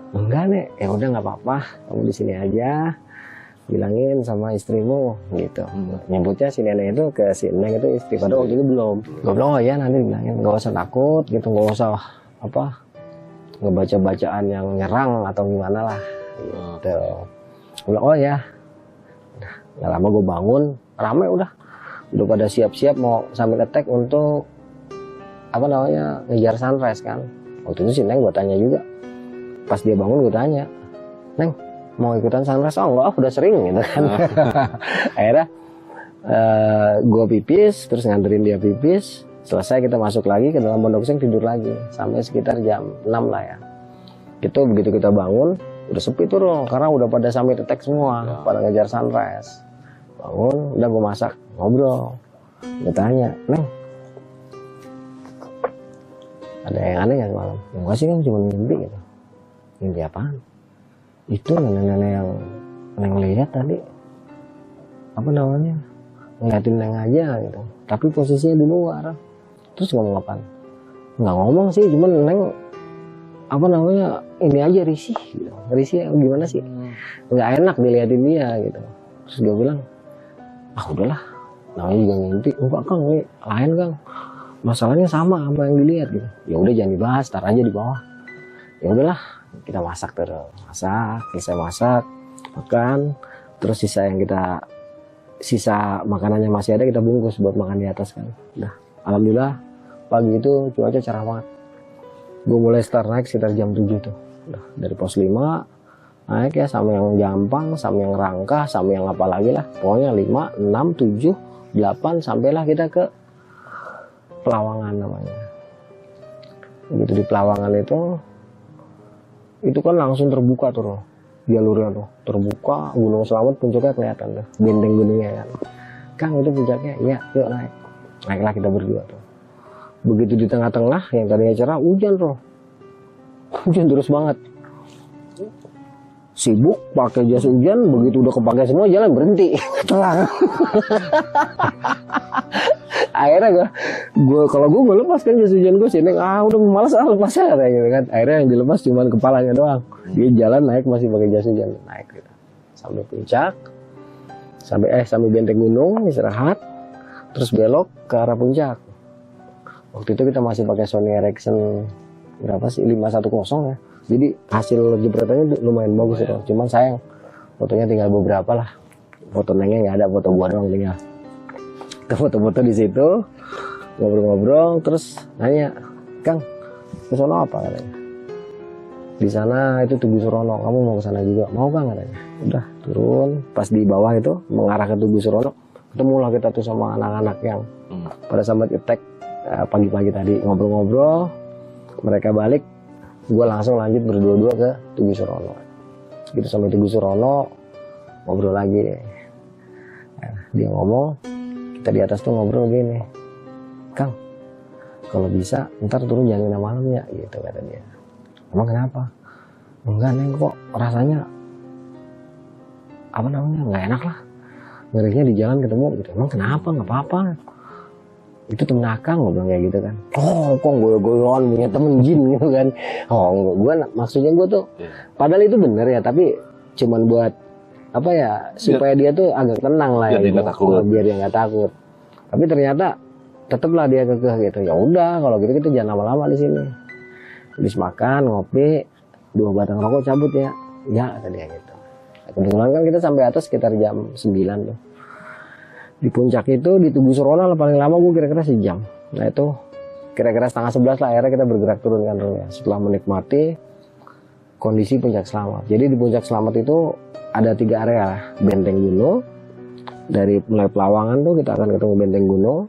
Enggak nek, ya udah nggak apa-apa, kamu di sini aja, bilangin sama istrimu gitu. Nyebutnya si nenek itu ke si Neng itu istri, pada waktu itu belum. Gue bilang oh ya nanti bilangin, nggak usah takut gitu, nggak usah apa ngebaca bacaan yang nyerang atau gimana lah gitu. Gue bilang oh ya. Nah, nggak lama gue bangun, rame udah pada siap-siap mau sambil attack untuk apa namanya ngejar sunrise kan. Waktu itu si Neng gue tanya juga, pas dia bangun gue tanya, Neng mau ikutan sunrise? Oh enggak, udah sering gitu kan. Akhirnya gue pipis, terus nganterin dia pipis, selesai kita masuk lagi ke dalam pondok pesantren, tidur lagi sampai sekitar jam 6 lah ya. Itu begitu kita bangun udah sepi tuh loh, karena udah pada sampai tetek semua, pada ngejar sunrise. Bangun, udah gue masak, ngobrol, gue tanya, Neng ada yang aneh nggak malam? Enggak sih kan, cuma mimpi gitu. Mimpi apaan? Itu nenek-nenek yang Neng lihat tadi, apa namanya, ngeliatin Neng aja gitu, tapi posisinya di luar. Terus ngomong apaan? Nggak ngomong sih, cuman Neng apa namanya ini aja risih gitu. Risih gimana sih, nggak enak diliatin dia gitu. Terus dia bilang, ah udahlah, namanya juga mimpi. Enggak Kang, ini lain Kang, masalahnya sama yang dilihat gitu. Ya udah jangan dibahas, tar aja di bawah. Ya udahlah, kita masak terus, selesai masak, makan, terus sisa makanannya masih ada, kita bungkus buat makan di atas kan. Nah, alhamdulillah pagi itu cuaca cerah banget. Gue mulai start naik sekitar jam 7 tuh. Udah, dari pos 5 naik ya, sama yang Jampang, sama yang Rangkah, sama yang apa lagi lah. Pokoknya 5, 6, 7, 8 sampailah kita ke Pelawangan namanya. Begitu di Pelawangan itu kan langsung terbuka tuh loh, jalurnya tuh terbuka, Gunung Slamet puncaknya kelihatan tuh, benteng gunungnya kan. Kang itu puncaknya, iya yuk naiklah kita berdua tuh. Begitu di tengah-tengah yang tadinya cerah, hujan tuh, hujan terus banget. Sibuk pakai jas hujan, begitu udah kepake semua jalan berhenti. Akhirnya gue kalau gue lepas kan jas hujan gue, sini udah malas lepas aja gitu kan. Akhirnya yang dilepas cuma kepalanya doang. Dia jalan naik masih pakai jas hujan, naik gitu sampai puncak, sampai benteng gunung, istirahat, terus belok ke arah puncak. Waktu itu kita masih pakai Sony Ericsson berapa sih, 510 ya. Jadi hasil jepretannya lumayan bagus itu. Cuman sayang fotonya tinggal beberapa lah. Foto Nengnya nggak ada, foto gua doang tinggal. Kita foto-foto di situ, ngobrol-ngobrol, terus nanya, Kang, ke sono apa katanya? Di sana itu Tugu Surono, kamu mau ke sana juga? Mau Kang katanya. Udah turun, pas di bawah itu mengarah ke Tugu Surono, ketemulah kita tuh sama anak-anak yang pada sambat attack pagi-pagi tadi, ngobrol-ngobrol. Mereka balik, gue langsung lanjut berdua-dua ke Tugu Surono. Gitu sampai Tugu Surono, ngobrol lagi. Nah, dia ngomong, kita di atas tuh ngobrol gini, Kang, kalau bisa ntar turun jangan malam ya, gitu kata dia. Emang kenapa? Enggak Neng, kok rasanya apa namanya nggak enak lah, ngerinya di jalan ketemu gitu. Emang kenapa? Nggak apa-apa, itu temen Akang, gue bilang kayak gitu kan. Oh kok goyang punya temen jin gitu kan. Oh gue maksudnya gue tuh padahal itu bener ya, tapi cuman buat apa ya, supaya dia tuh agak tenang lah ya, biar dia nggak takut. Tapi ternyata tetaplah dia kekeh gitu. Ya udah kalau gitu kita jangan lama-lama di sini. Habis makan ngopi, 2 batang rokok cabut ya. Ya kata dia gitu. Kebetulan kan kita sampai atas sekitar jam 9 tuh. Di puncak itu di Tugu Surono paling lama gue kira-kira sejam. Nah itu kira-kira setengah 11 lah akhirnya kita bergerak turun kan setelah menikmati kondisi Puncak Slamet. Jadi di Puncak Slamet itu ada 3 area lah. Benteng Gunung, dari mulai Pelawangan tuh kita akan ketemu Benteng Gunung,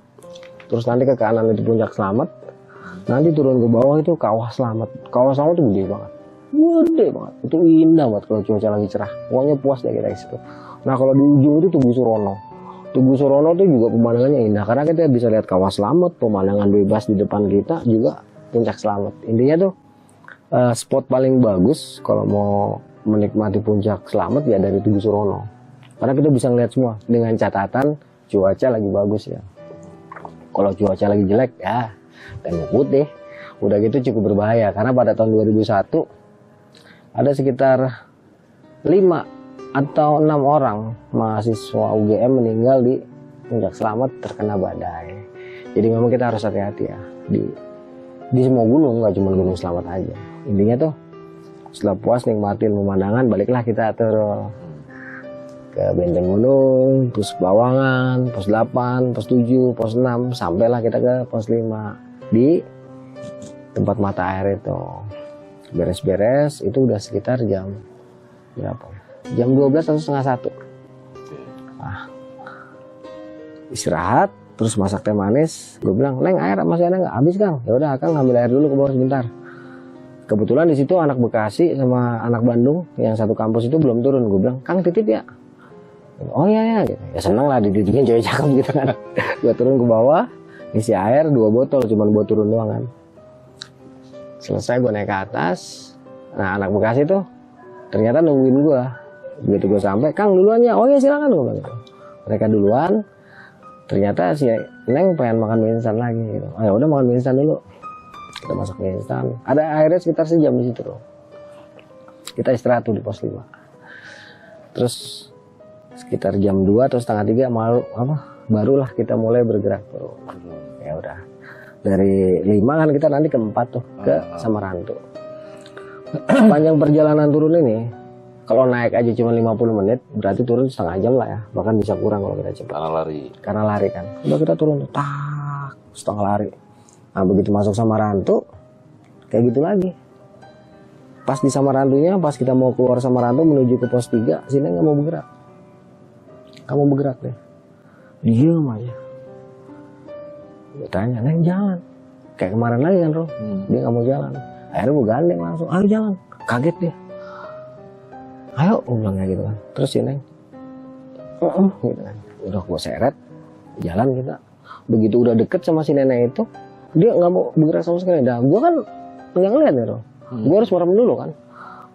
terus nanti ke kanan itu Puncak Slamet, nanti turun ke bawah itu Kawah Slamet. Kawah Slamet itu gede banget, gede banget. Itu indah banget kalau cuaca lagi cerah. Pokoknya puas deh kita di situ. Nah kalau di ujung itu Tugu Surono. Tugu Surono itu juga pemandangannya indah karena kita bisa lihat Kawah Slamet, pemandangan bebas di depan kita, juga Puncak Slamet. Intinya tuh spot paling bagus kalau mau menikmati Puncak Slamet ya dari Tugu Surono. Karena kita bisa ngeliat semua dengan catatan cuaca lagi bagus ya. Kalau cuaca lagi jelek ya tembok putih. Udah gitu cukup berbahaya karena pada tahun 2001 ada sekitar 5 atau 6 orang mahasiswa UGM meninggal di Puncak Slamet terkena badai. Jadi memang kita harus hati-hati ya di semua gunung, nggak cuma Gunung Slamet aja. Intinya tuh setelah puas nikmatin pemandangan, baliklah kita ke Benteng Gunung, Pos Bawangan, Pos 8, Pos 7, Pos 6, sampailah kita ke Pos 5 di tempat mata air itu. Beres-beres itu udah sekitar jam berapa? Jam 12 atau setengah 1. Nah, istirahat, terus masak teh manis. Gue bilang, Neng air masih ada nggak? Habis Kang. Ya udah, Kang ngambil air dulu ke bawah sebentar. Kebetulan di situ anak Bekasi sama anak Bandung yang satu kampus itu belum turun. Gue bilang, Kang titip ya. Oh iya ya, gitu. Ya seneng lah dititipin cewek cakep gitu kan. Gue turun ke bawah, isi air 2 botol, cuman buat turun doang kan. Selesai gue naik ke atas. Nah anak Bekasi tuh ternyata nungguin gue. Begitu gue sampai, Kang duluan ya. Oh iya silakan gue bilang gitu. Mereka duluan. Ternyata si Neng pengen makan mie instan lagi gitu. Oh ya udah makan mie instan dulu. Kita masak mie instan. Ada airnya sekitar sejam di situ loh. Kita istirahat tuh di pos 5. Terus sekitar jam 2 atau setengah 3 barulah kita mulai bergerak tuh. Ya udah. Dari 5 kan kita nanti ke 4 tuh ke Samarantu. Panjang perjalanan turun ini kalau naik aja cuma 50 menit berarti turun setengah jam lah ya, bahkan bisa kurang kalau kita cepat karena lari kan. Udah kita turun tuh tak setengah lari. Nah begitu masuk Samarantu kayak gitu lagi. Pas di Samarantunya, pas kita mau keluar Samarantu menuju ke pos 3, sini nggak mau bergerak. Kamu bergerak deh, diem aja. Gue tanya, Neng jalan. Kayak kemarin lagi kan, Roh. Dia nggak mau jalan. Akhirnya gue gandeng langsung, ayo jalan. Kaget dia. Ayo, gue bilang kayak gitu kan. Terus si Neng, gitu kan. Udah gue seret, jalan kita. Begitu udah deket sama si nenek itu, dia nggak mau bergerak sama sekali. Nah, gue kan nggak ngeliat ya, Roh. Gue harus merem dulu kan.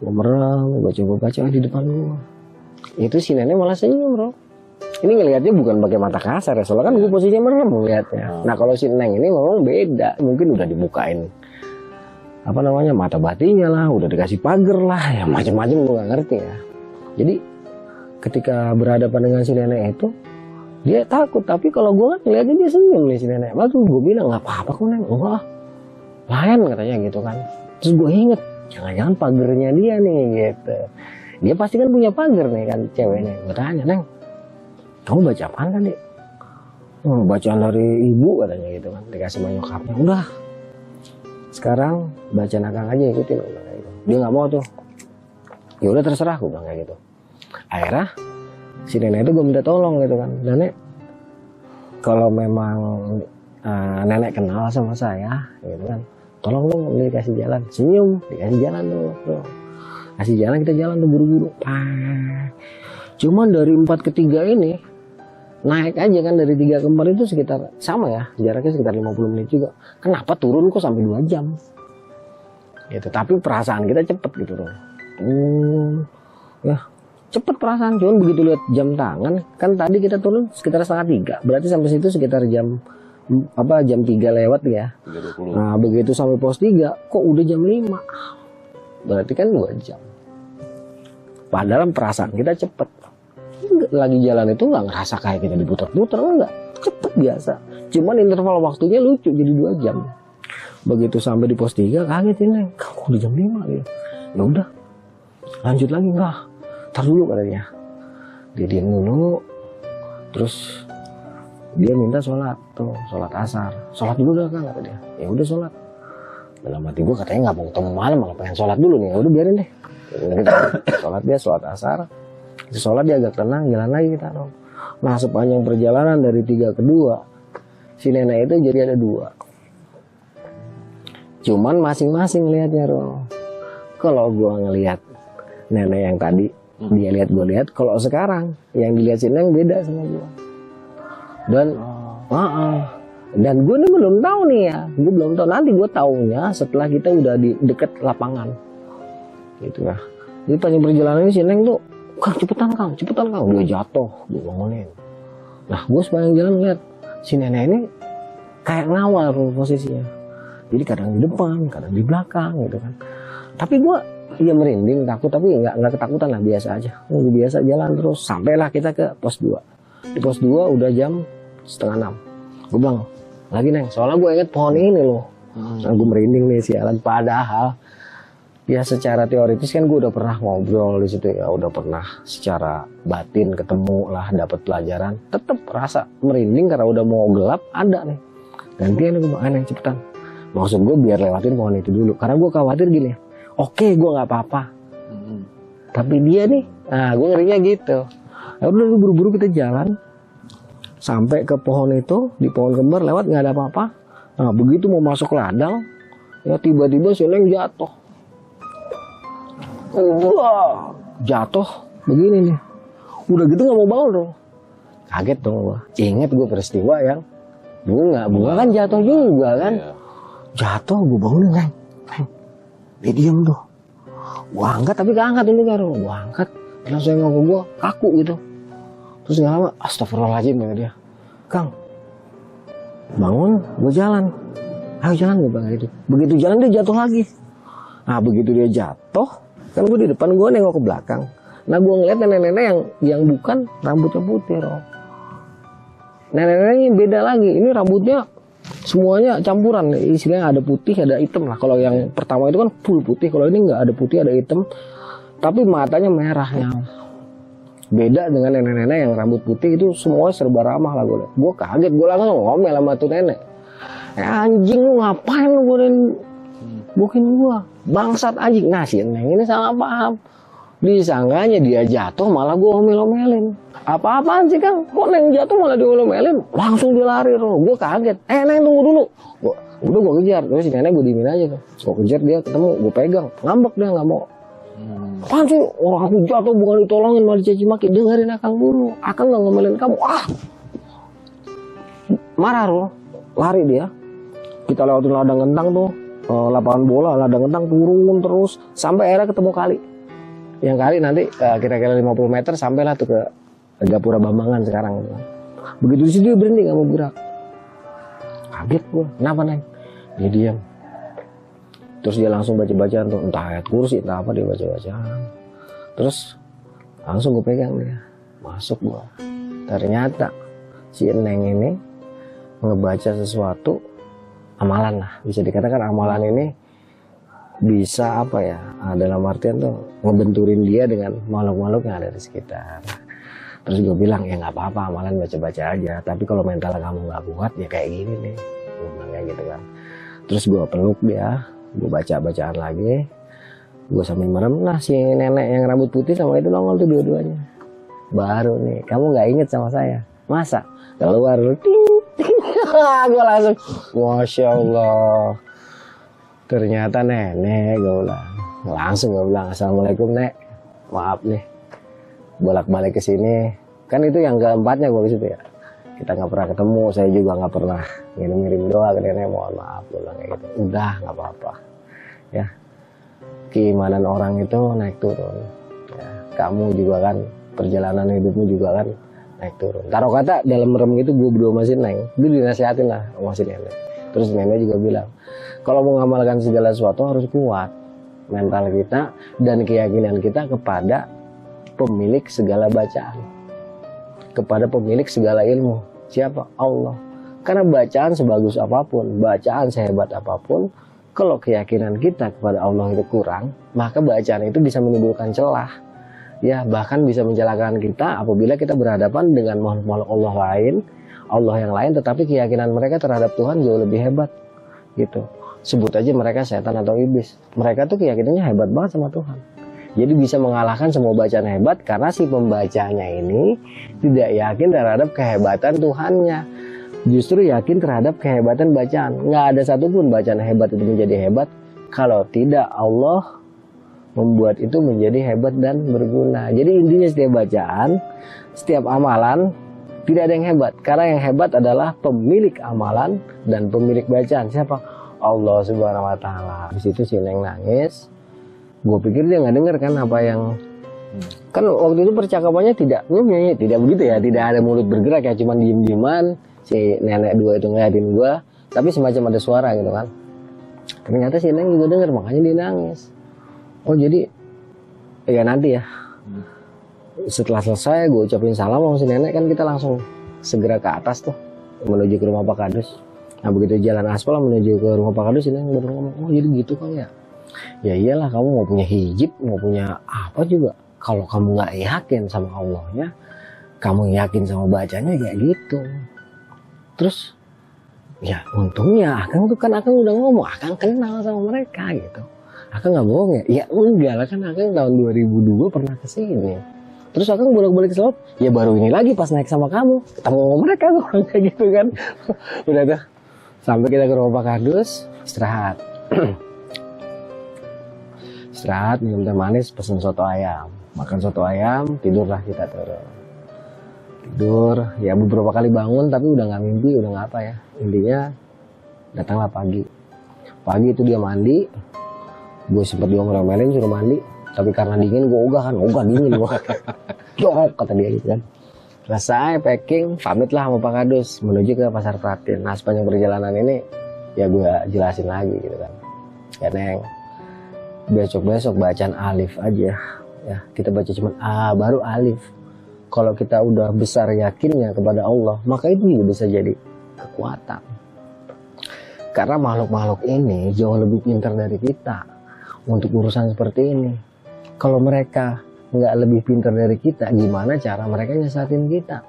Gue merem, gue baca di depan gue. Itu si nenek malah senyum, Roh. Ini ngelihatnya bukan pakai mata kasar ya, soalnya kan gue posisinya merem ngelihatnya. Nah kalau si Neng ini memang beda, mungkin udah dibukain mata batinnya lah, udah dikasih pagar lah, ya macam-macam gue nggak ngerti ya. Jadi ketika berhadapan dengan si nenek itu, dia takut, tapi kalau gue kan ngelihatnya dia senyum nih si nenek. Lalu gue bilang nggak apa-apa kok Neng, enggak, lain katanya gitu kan. Terus gue inget, jangan-jangan pagernya dia nih gitu. Dia pasti kan punya pagar nih kan ceweknya. Gue tanya, Neng, kamu baca apaan kan Dek? Bacaan dari ibu katanya gitu kan, dikasih sama nyokapnya. Udah, sekarang bacaan Akang aja ikutin. Gitu. Dia nggak mau tuh. Ya udah terserah, gue bilang kayak gitu. Akhirnya si nenek itu gue minta tolong gitu kan, Nenek, kalau memang nenek kenal sama saya gitu kan, tolong dong dikasih jalan. Senyum, dikasih jalan tuh, bro. Kasih jalan, kita jalan tuh buru-buru. Cuman dari 4 ke 3 ini naik aja kan, dari 3 ke 4 itu sekitar sama ya, jaraknya sekitar 50 menit juga. Kenapa turun kok sampai 2 jam gitu. Tapi perasaan kita cepet gitu loh. Ya cepet perasaan. Cuman begitu lihat jam tangan, kan tadi kita turun sekitar setengah 3, berarti sampai situ sekitar jam 3 lewat ya. 3.20. Nah begitu sampai pos 3 kok udah jam 5, berarti kan 2 jam. Padahal perasaan kita cepet. Lagi jalan itu nggak ngerasa kayak kita diputar-putar, enggak, cepet biasa. Cuman interval waktunya lucu, jadi 2 jam. Begitu sampai di pos 3 kaget ini, kamu udah jam 5 gitu. Ya udah, lanjut lagi enggak? Tar dulu katanya. Dia diam dulu, terus dia minta sholat asar. Sholat dulu dah kan kata dia. Ya udah sholat. Dalam hati gue katanya nggak mau ketemu malam, malah pengen sholat dulu nih. Ya udah biarin deh. Sholat asar. Sholat dia agak tenang, jalan lagi kita. Nah sepanjang perjalanan dari 3 ke 2, si nenek itu jadi ada 2. Cuman masing-masing lihatnya Roh. kalau gue ngelihat nenek yang tadi, dia lihat gue lihat, kalau sekarang yang dilihat si Neng beda sama gue. Dan gue nih belum tahu nih ya, gue belum tahu, nanti gue taunya setelah kita udah di deket lapangan gitu ya. Jadi tanya perjalanan ini si Neng tuh, Kang cepetan Kang, dia jatuh, gue bangunin. Nah gue sepanjang jalan lihat si nenek ini kayak ngawal posisinya, jadi kadang di depan, kadang di belakang gitu kan. Tapi gue ya merinding, takut, tapi nggak ketakutan lah, biasa aja. Gue biasa jalan terus, sampailah kita ke pos 2. Di pos 2 udah jam 5:30. Gue bilang, lagi Neng, soalnya gue inget pohon ini loh. Nah, gue merinding nih sialan. Padahal ya secara teoritis kan gue udah pernah ngobrol di situ ya, udah pernah secara batin ketemu lah, dapat pelajaran. Tetap rasa merinding karena udah mau gelap ada nih. Gantian gue bilang, Neng cepetan. Maksud gue biar lewatin pohon itu dulu, karena gue khawatir gini. Oke, gue nggak apa-apa. Tapi dia nih, nah gue ngerinya gitu. Ya udah buru-buru kita jalan sampai ke pohon itu, di pohon kembar lewat nggak ada apa-apa. Nah begitu mau masuk ladang, ya tiba-tiba si Neng jatuh. Wah, jatuh begini nih. Udah gitu nggak mau bangun dong. Kaget dong gue. Ingat gue peristiwa yang bunga kan jatuh juga kan. Jatuh gue bangunin Neng. Dia diem tuh. Gue angkat tapi gak angkat ini kan. Gue angkat. Langsung ngomong ke gue kaku gitu. Terus gak lama, astagfirullahaladzim kata dia. Kang, bangun, gue jalan. Ayo jalan gue bilang gitu. Begitu jalan dia jatuh lagi. Nah begitu dia jatuh, kan gue di depan, gue nengok ke belakang. Nah gue ngeliat nenek-nenek yang bukan rambutnya putih loh. Nenek-neneknya beda lagi. Ini rambutnya semuanya campuran, istilahnya ada putih ada hitam lah. Kalau yang pertama itu kan full putih, kalau ini nggak ada putih ada hitam, tapi matanya merahnya. Beda dengan nenek-nenek yang rambut putih itu semuanya serba ramah lah gue. Gue kaget, gue langsung ngomel sama tuh nenek. Anjing lu ngapain lu bukin gue, bangsat anjing. Nah si Neng ini salah paham. Disangkanya dia jatuh malah gue omel-omelin. Apa-apaan sih Kang? Kok Neng jatuh malah diomelin? Langsung dia lari loh. Gue kaget. Neng tunggu dulu. Udah gue kejar. Terus si nenek gue diemin aja tuh. Gue kejar dia ketemu. Gue pegang. Ngambek dia nggak mau. Apaan sih? Orang aku jatuh bukan ditolongin malah dicaci maki. Dengerin Akang dulu. Akang nggak ngomelin kamu. Marah loh. Lari dia. Kita lewatin ladang kentang tuh. Lapangan bola. Ladang kentang turun terus. Sampai akhirnya ketemu kali. Yang kali nanti kira-kira 50 meter sampailah tuh ke Gapura Bambangan sekarang. Begitu di situ dia berhenti nggak mau gerak. Kaget gue, kenapa Neng? Dia diam. Terus dia langsung baca-bacaan tuh, entah ayat kursi, entah apa dia baca-bacaan. Terus langsung gue pegang dia, masuk gue. Ternyata si Neng ini ngebaca sesuatu amalan lah, bisa dikatakan amalan ini bisa apa ya, dalam artian tuh ngebenturin dia dengan makhluk-makhluk yang ada di sekitar. Terus gue bilang ya nggak apa-apa, amalan baca-baca aja, tapi kalau mental kamu nggak kuat ya kayak gini nih, gue bilang kayak gitu kan. Terus gue peluk dia, gue baca-bacaan lagi, gue sambil merem. Nah si nenek yang rambut putih sama itu nongol tuh dua-duanya. Baru nih, kamu nggak inget sama saya, masa? Keluar ting, ting. Gue langsung, masya Allah. Ternyata nenek, gue bilang. Langsung gue bilang, assalamualaikum Nek, maaf nih bolak-balik ke sini. Kan itu yang keempatnya gue disitu ya. Kita nggak pernah ketemu, saya juga nggak pernah ngirim doa ke nenek, mohon maaf, gue bilang kayak gitu. Udah nggak apa-apa. Ya, keimanan orang itu naik turun. Ya, kamu juga kan perjalanan hidupmu juga kan naik turun. Taruh kata dalam merem gitu gue berdua masih Neng, itu dinasihatin lah masih nenek. Terus nenek juga bilang, kalau mau mengamalkan segala sesuatu harus kuat mental kita dan keyakinan kita kepada pemilik segala bacaan, kepada pemilik segala ilmu. Siapa? Allah. Karena bacaan sebagus apapun, bacaan sehebat apapun, kalau keyakinan kita kepada Allah itu kurang, maka bacaan itu bisa menimbulkan celah. Ya, bahkan bisa mencelakakan kita apabila kita berhadapan dengan makhluk-makhluk Allah lain, Allah yang lain, tetapi keyakinan mereka terhadap Tuhan jauh lebih hebat. Gitu. Sebut aja mereka setan atau iblis. Mereka tuh keyakinannya hebat banget sama Tuhan. Jadi bisa mengalahkan semua bacaan hebat karena si pembacanya ini tidak yakin terhadap kehebatan Tuhannya. Justru yakin terhadap kehebatan bacaan. Nggak ada satupun bacaan hebat itu menjadi hebat kalau tidak Allah membuat itu menjadi hebat dan berguna. Jadi intinya setiap bacaan, setiap amalan tidak ada yang hebat, karena yang hebat adalah pemilik amalan dan pemilik bacaan. Siapa? Allah Subhanahu Wa Taala. Di situ si Neng nangis. Gue pikir dia nggak dengar kan apa yang kan waktu itu percakapannya tidak begitu ya, tidak ada mulut bergerak ya, cuma diem-dieman. Si nenek dua itu ngeliatin gue, tapi semacam ada suara gitu kan. Ternyata si Neng juga dengar, makanya dia nangis. Oh jadi ya nanti ya. Setelah selesai gue ucapin salam sama si nenek kan, kita langsung segera ke atas tuh menuju ke rumah Pak Kadus. Nah begitu jalan aspal menuju ke rumah Pak Kadus, ini baru ngomong, oh jadi gitu kan ya. Ya iyalah, kamu mau punya hijab, mau punya apa juga, kalau kamu nggak yakin sama Allahnya, kamu yakin sama bacanya kayak gitu. Terus ya untungnya Akang tuh kan, Akang udah ngomong, Akang kenal sama mereka gitu. Akang nggak bohong ya? Ya enggak lah, kan Akang tahun 2002 pernah kesini. Terus Akang bolak-balik selalu, ya baru ini lagi pas naik sama kamu, ketemu sama mereka tuh, kayak gitu kan. Udah tuh, sampai kita ke rumah Pak Kadus, istirahat. Istirahat, minum teh manis, pesen soto ayam. Makan soto ayam, tidurlah kita turun. Tidur, ya beberapa kali bangun, tapi udah gak mimpi, udah gak apa ya. Intinya, datanglah pagi. Pagi itu dia mandi, gue sempet diomelin suruh mandi. Tapi karena dingin gue ogah dingin gue. Jorok kata dia gitu kan. Selesai packing, pamitlah sama Pak Kadus menuju ke Pasar Pratin. Nah sepanjang perjalanan ini ya gue jelasin lagi gitu kan. Ya Neng, besok-besok bacaan alif aja ya. Kita baca cuma A baru alif. Kalau kita udah besar yakinnya kepada Allah, maka itu juga bisa jadi kekuatan. Karena makhluk-makhluk ini jauh lebih pintar dari kita untuk urusan seperti ini. Kalau mereka nggak lebih pintar dari kita, gimana cara mereka nyesatin kita?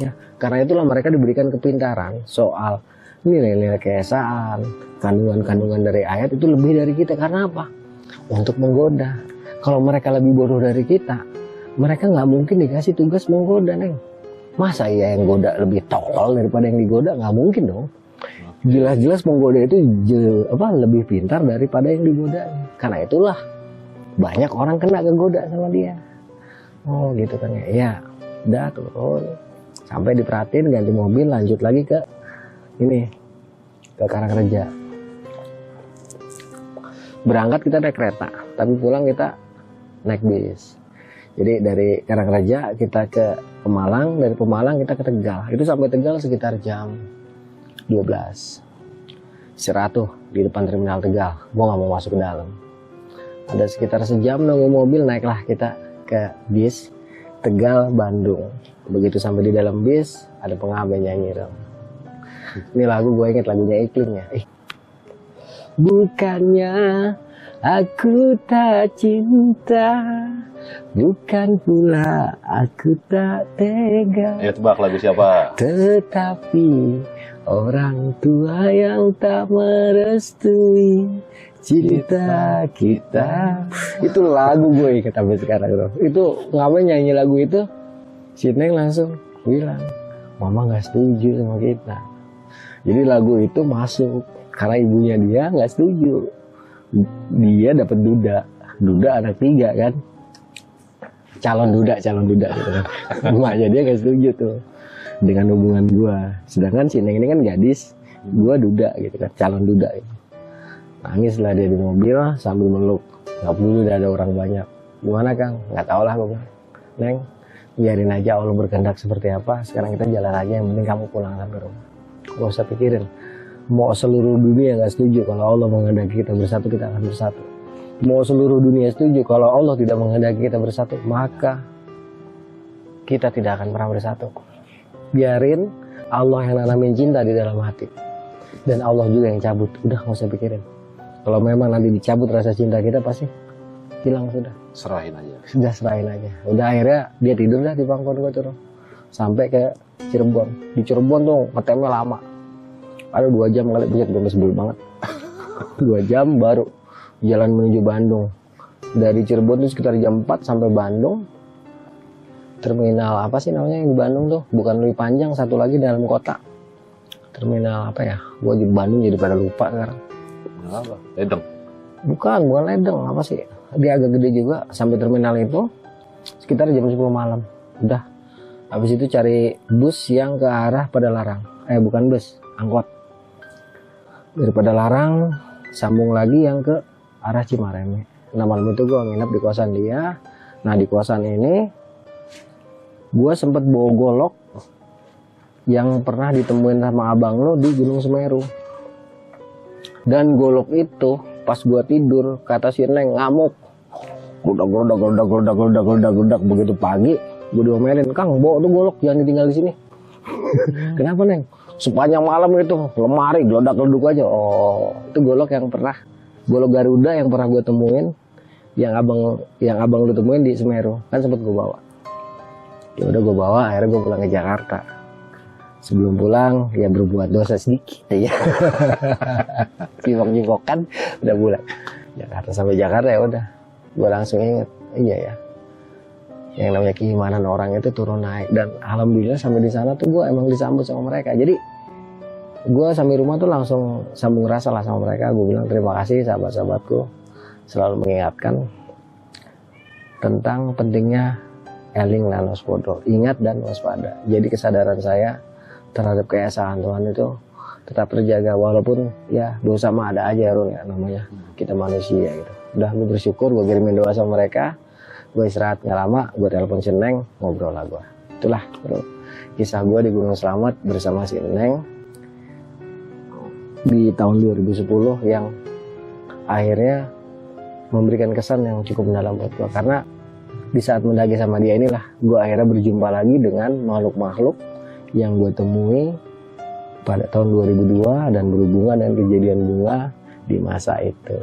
Ya, karena itulah mereka diberikan kepintaran soal nilai-nilai keesaan, kandungan-kandungan dari ayat itu lebih dari kita. Karena apa? Untuk menggoda. Kalau mereka lebih bodoh dari kita, mereka nggak mungkin dikasih tugas menggoda, Neng. Masa iya yang goda lebih tolol daripada yang digoda? Nggak mungkin dong. Jelas-jelas penggoda itu lebih pintar daripada yang digoda. Karena itulah banyak orang kena kegoda sama dia. Oh gitu kan ya. Ya udah turun sampai diperhatiin, ganti mobil, lanjut lagi ke ini, ke Karangreja. Berangkat kita naik kereta, tapi pulang kita naik bis. Jadi dari Karangreja kita ke Pemalang, dari Pemalang kita ke Tegal. Itu sampai Tegal sekitar jam 12. Istirahat tuh di depan terminal Tegal. Gua nggak mau masuk ke dalam. Ada sekitar sejam nunggu mobil, naiklah kita ke bis Tegal Bandung. Begitu sampai di dalam bis, ada pengamen nyanyi dong. Ini lagu gue inget lagunya Iklimnya. Bukannya aku tak cinta, bukan pula aku tak tega. Ya tebak lagu siapa? Tetapi orang tua yang tak merestui cinta kita. Itu lagu gue ingat sampai sekarang bro. Itu ngapain nyanyi lagu itu, si Neng langsung bilang mama gak setuju sama kita. Jadi lagu itu masuk karena ibunya dia gak setuju. Dia dapat duda anak 3 kan, calon duda gitu kan. Emaknya dia gak setuju tuh dengan hubungan gue. Sedangkan si Neng ini kan gadis, gue duda gitu kan, calon duda gitu. Nangis lah dia di mobil sambil meluk. Gak perlu udah ada orang banyak. Gimana Kang? Gak tau lah gue. Neng, biarin aja Allah berkehendak seperti apa. Sekarang kita jalan aja, yang penting kamu pulang ke rumah. Gak usah pikirin. Mau seluruh dunia gak setuju, kalau Allah menghendaki kita bersatu, kita akan bersatu. Mau seluruh dunia setuju, kalau Allah tidak menghendaki kita bersatu, maka kita tidak akan pernah bersatu. Biarin Allah yang nanamin cinta di dalam hati. Dan Allah juga yang cabut. Udah gak usah pikirin. Kalau memang nanti dicabut rasa cinta kita, pasti hilang sudah. Serahin aja. Sudah serahin aja. Udah akhirnya dia tidur dah di pangkuan gue turun. Sampai ke Cirebon. Di Cirebon tuh ngetemnya lama. Ada 2 jam kali, buset gue sebel banget. 2 jam baru jalan menuju Bandung. Dari Cirebon tuh sekitar jam 4 sampai Bandung. Terminal apa sih namanya yang di Bandung tuh? Bukan lebih panjang, satu lagi dalam kota. Terminal apa ya? Gue di Bandung jadi pada lupa sekarang. Apa? Ledeng? Bukan Ledeng, apa sih? dia agak gede juga sampai terminal itu sekitar jam 10 malam. Udah. Habis itu cari bus yang ke arah Padalarang. Bukan bus, angkot. Dari Padalarang sambung lagi yang ke arah Cimareme. Nah malam itu gue nginep di kosan dia. Nah di kosan ini gue sempet bawa golok yang pernah ditemuin sama abang lo di Gunung Semeru. Dan golok itu pas gue tidur kata si Neng ngamuk. Geledak. Begitu pagi gue diomelin, Kang bawa tuh golok jangan ditinggal di sini. Kenapa Neng? Sepanjang malam itu lemari geledak-geleduk aja. Oh itu golok Garuda yang pernah gue temuin, yang abang lu temuin di Semeru, kan sempet gue bawa. Ya udah gue bawa, akhirnya gue pulang ke Jakarta. Sebelum pulang ya berbuat dosa sedikit ya. Cipok-cipokan udah pulang Jakarta. Sampai Jakarta ya udah gue langsung inget, iya ya, yang namanya keimanan orang itu turun naik. Dan alhamdulillah sampai di sana tuh gue emang disambut sama mereka. Jadi gue sampai rumah tuh langsung sambung rasa lah sama mereka. Gue bilang terima kasih sahabat-sahabatku selalu mengingatkan tentang pentingnya eling lan waspada, ingat dan waspada. Jadi kesadaran saya terhadap keesaan Tuhan itu tetap terjaga, walaupun ya dosa mah ada aja Run, ya namanya kita manusia gitu. Udah gue bersyukur, gue kirimin doa sama mereka, gue istirahat nggak lama, gue telepon si Neng, ngobrol lah gue. Itulah bro, kisah gue di Gunung Slamet bersama si Neng di tahun 2010 yang akhirnya memberikan kesan yang cukup mendalam buat gue. Karena di saat mendaki sama dia inilah gue akhirnya berjumpa lagi dengan makhluk-makhluk yang gue temui pada tahun 2002 dan berhubungan dengan kejadian bunga di masa itu.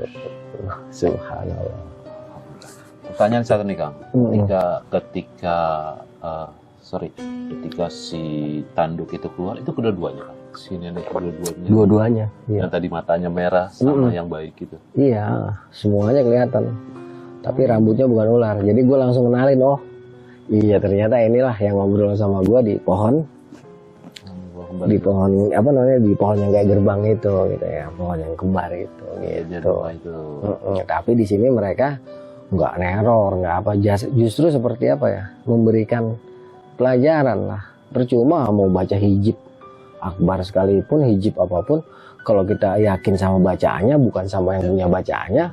Subhanallah. Pertanyaan satu nih Kang, ketika si tanduk itu keluar, itu kedua-duanya Kang? Si nenek kedua-duanya? Dua-duanya, iya. Yang tadi matanya merah sama yang baik gitu? Iya, semuanya kelihatan. Tapi rambutnya bukan ular, jadi gue langsung kenalin, oh iya ternyata inilah yang ngobrol sama gue di pohon. Di pohon apa namanya, di pohon yang kayak gerbang itu gitu ya, pohon yang kembar itu gitu. Tapi di sini mereka nggak neror, nggak apa, justru seperti apa ya, memberikan pelajaran lah. Percuma mau baca hijab akbar sekalipun, hijab apapun, kalau kita yakin sama bacaannya bukan sama yang punya bacaannya,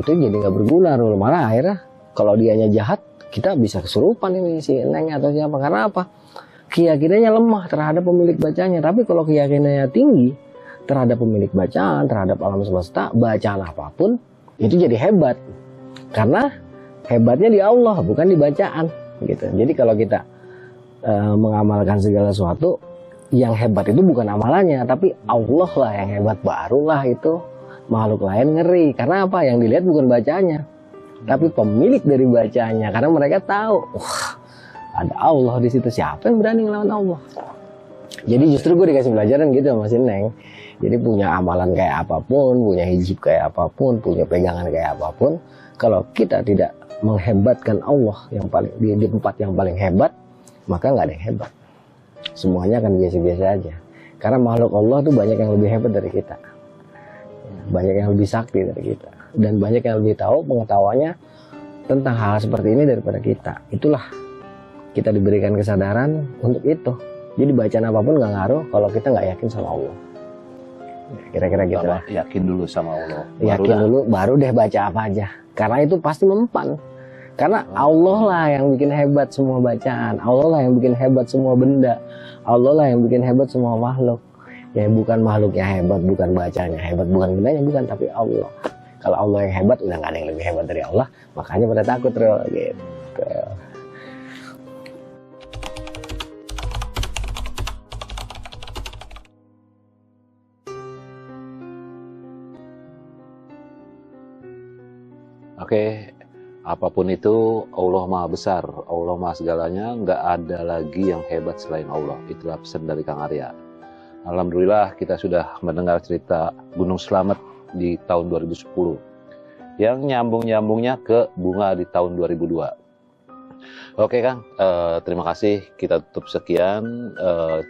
itu jadi nggak berguna loh. Malah akhirnya kalau dianya jahat, kita bisa kesurupan ini si Neng atau siapa. Karena apa? Keyakinannya lemah terhadap pemilik bacanya. Tapi kalau keyakinannya tinggi terhadap pemilik bacaan, terhadap alam semesta, bacaan apapun itu jadi hebat. Karena hebatnya di Allah, bukan di bacaan gitu. Jadi kalau kita mengamalkan segala sesuatu, yang hebat itu bukan amalannya, tapi Allah lah yang hebat. Barulah itu makhluk lain ngeri. Karena apa? Yang dilihat bukan bacaannya, tapi pemilik dari bacaannya. Karena mereka tahu, wah, ada Allah di situ, siapa yang berani ngelawan Allah. Jadi justru gue dikasih pelajaran gitu sama si Neng. Jadi punya amalan kayak apapun, punya hijab kayak apapun, punya pegangan kayak apapun, kalau kita tidak menghebatkan Allah yang paling di tempat yang paling hebat, maka nggak ada yang hebat. Semuanya akan biasa-biasa aja. Karena makhluk Allah tuh banyak yang lebih hebat dari kita, banyak yang lebih sakti dari kita, dan banyak yang lebih tahu pengetahuannya tentang hal seperti ini daripada kita. Itulah kita diberikan kesadaran untuk itu. Jadi bacaan apapun nggak ngaruh kalau kita nggak yakin sama Allah. Kira-kira gitu lah. Yakin dulu sama Allah. Yakin dulu, baru deh baca apa aja. Karena itu pasti mempan. Karena Allah lah yang bikin hebat semua bacaan. Allah lah yang bikin hebat semua benda. Allah lah yang bikin hebat semua makhluk. Ya bukan makhluknya hebat, bukan bacanya hebat, bukan bendanya, bukan, tapi Allah. Kalau Allah yang hebat, udah nggak ada yang lebih hebat dari Allah. Makanya pada takut bro, gitu. Oke, apapun itu Allah Maha Besar, Allah Maha segalanya, nggak ada lagi yang hebat selain Allah. Itulah pesan dari Kang Arya. Alhamdulillah kita sudah mendengar cerita Gunung Slamet di tahun 2010 yang nyambung-nyambungnya ke bunga di tahun 2002. Oke Kang, terima kasih. Kita tutup sekian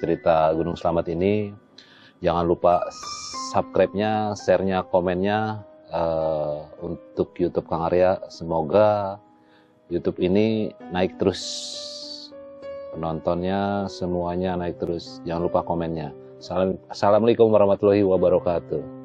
cerita Gunung Slamet ini. Jangan lupa subscribe-nya, share-nya, komennya. untuk YouTube Kang Arya. Semoga YouTube ini naik terus, penontonnya semuanya naik terus. Jangan lupa komennya. Assalamualaikum warahmatullahi wabarakatuh.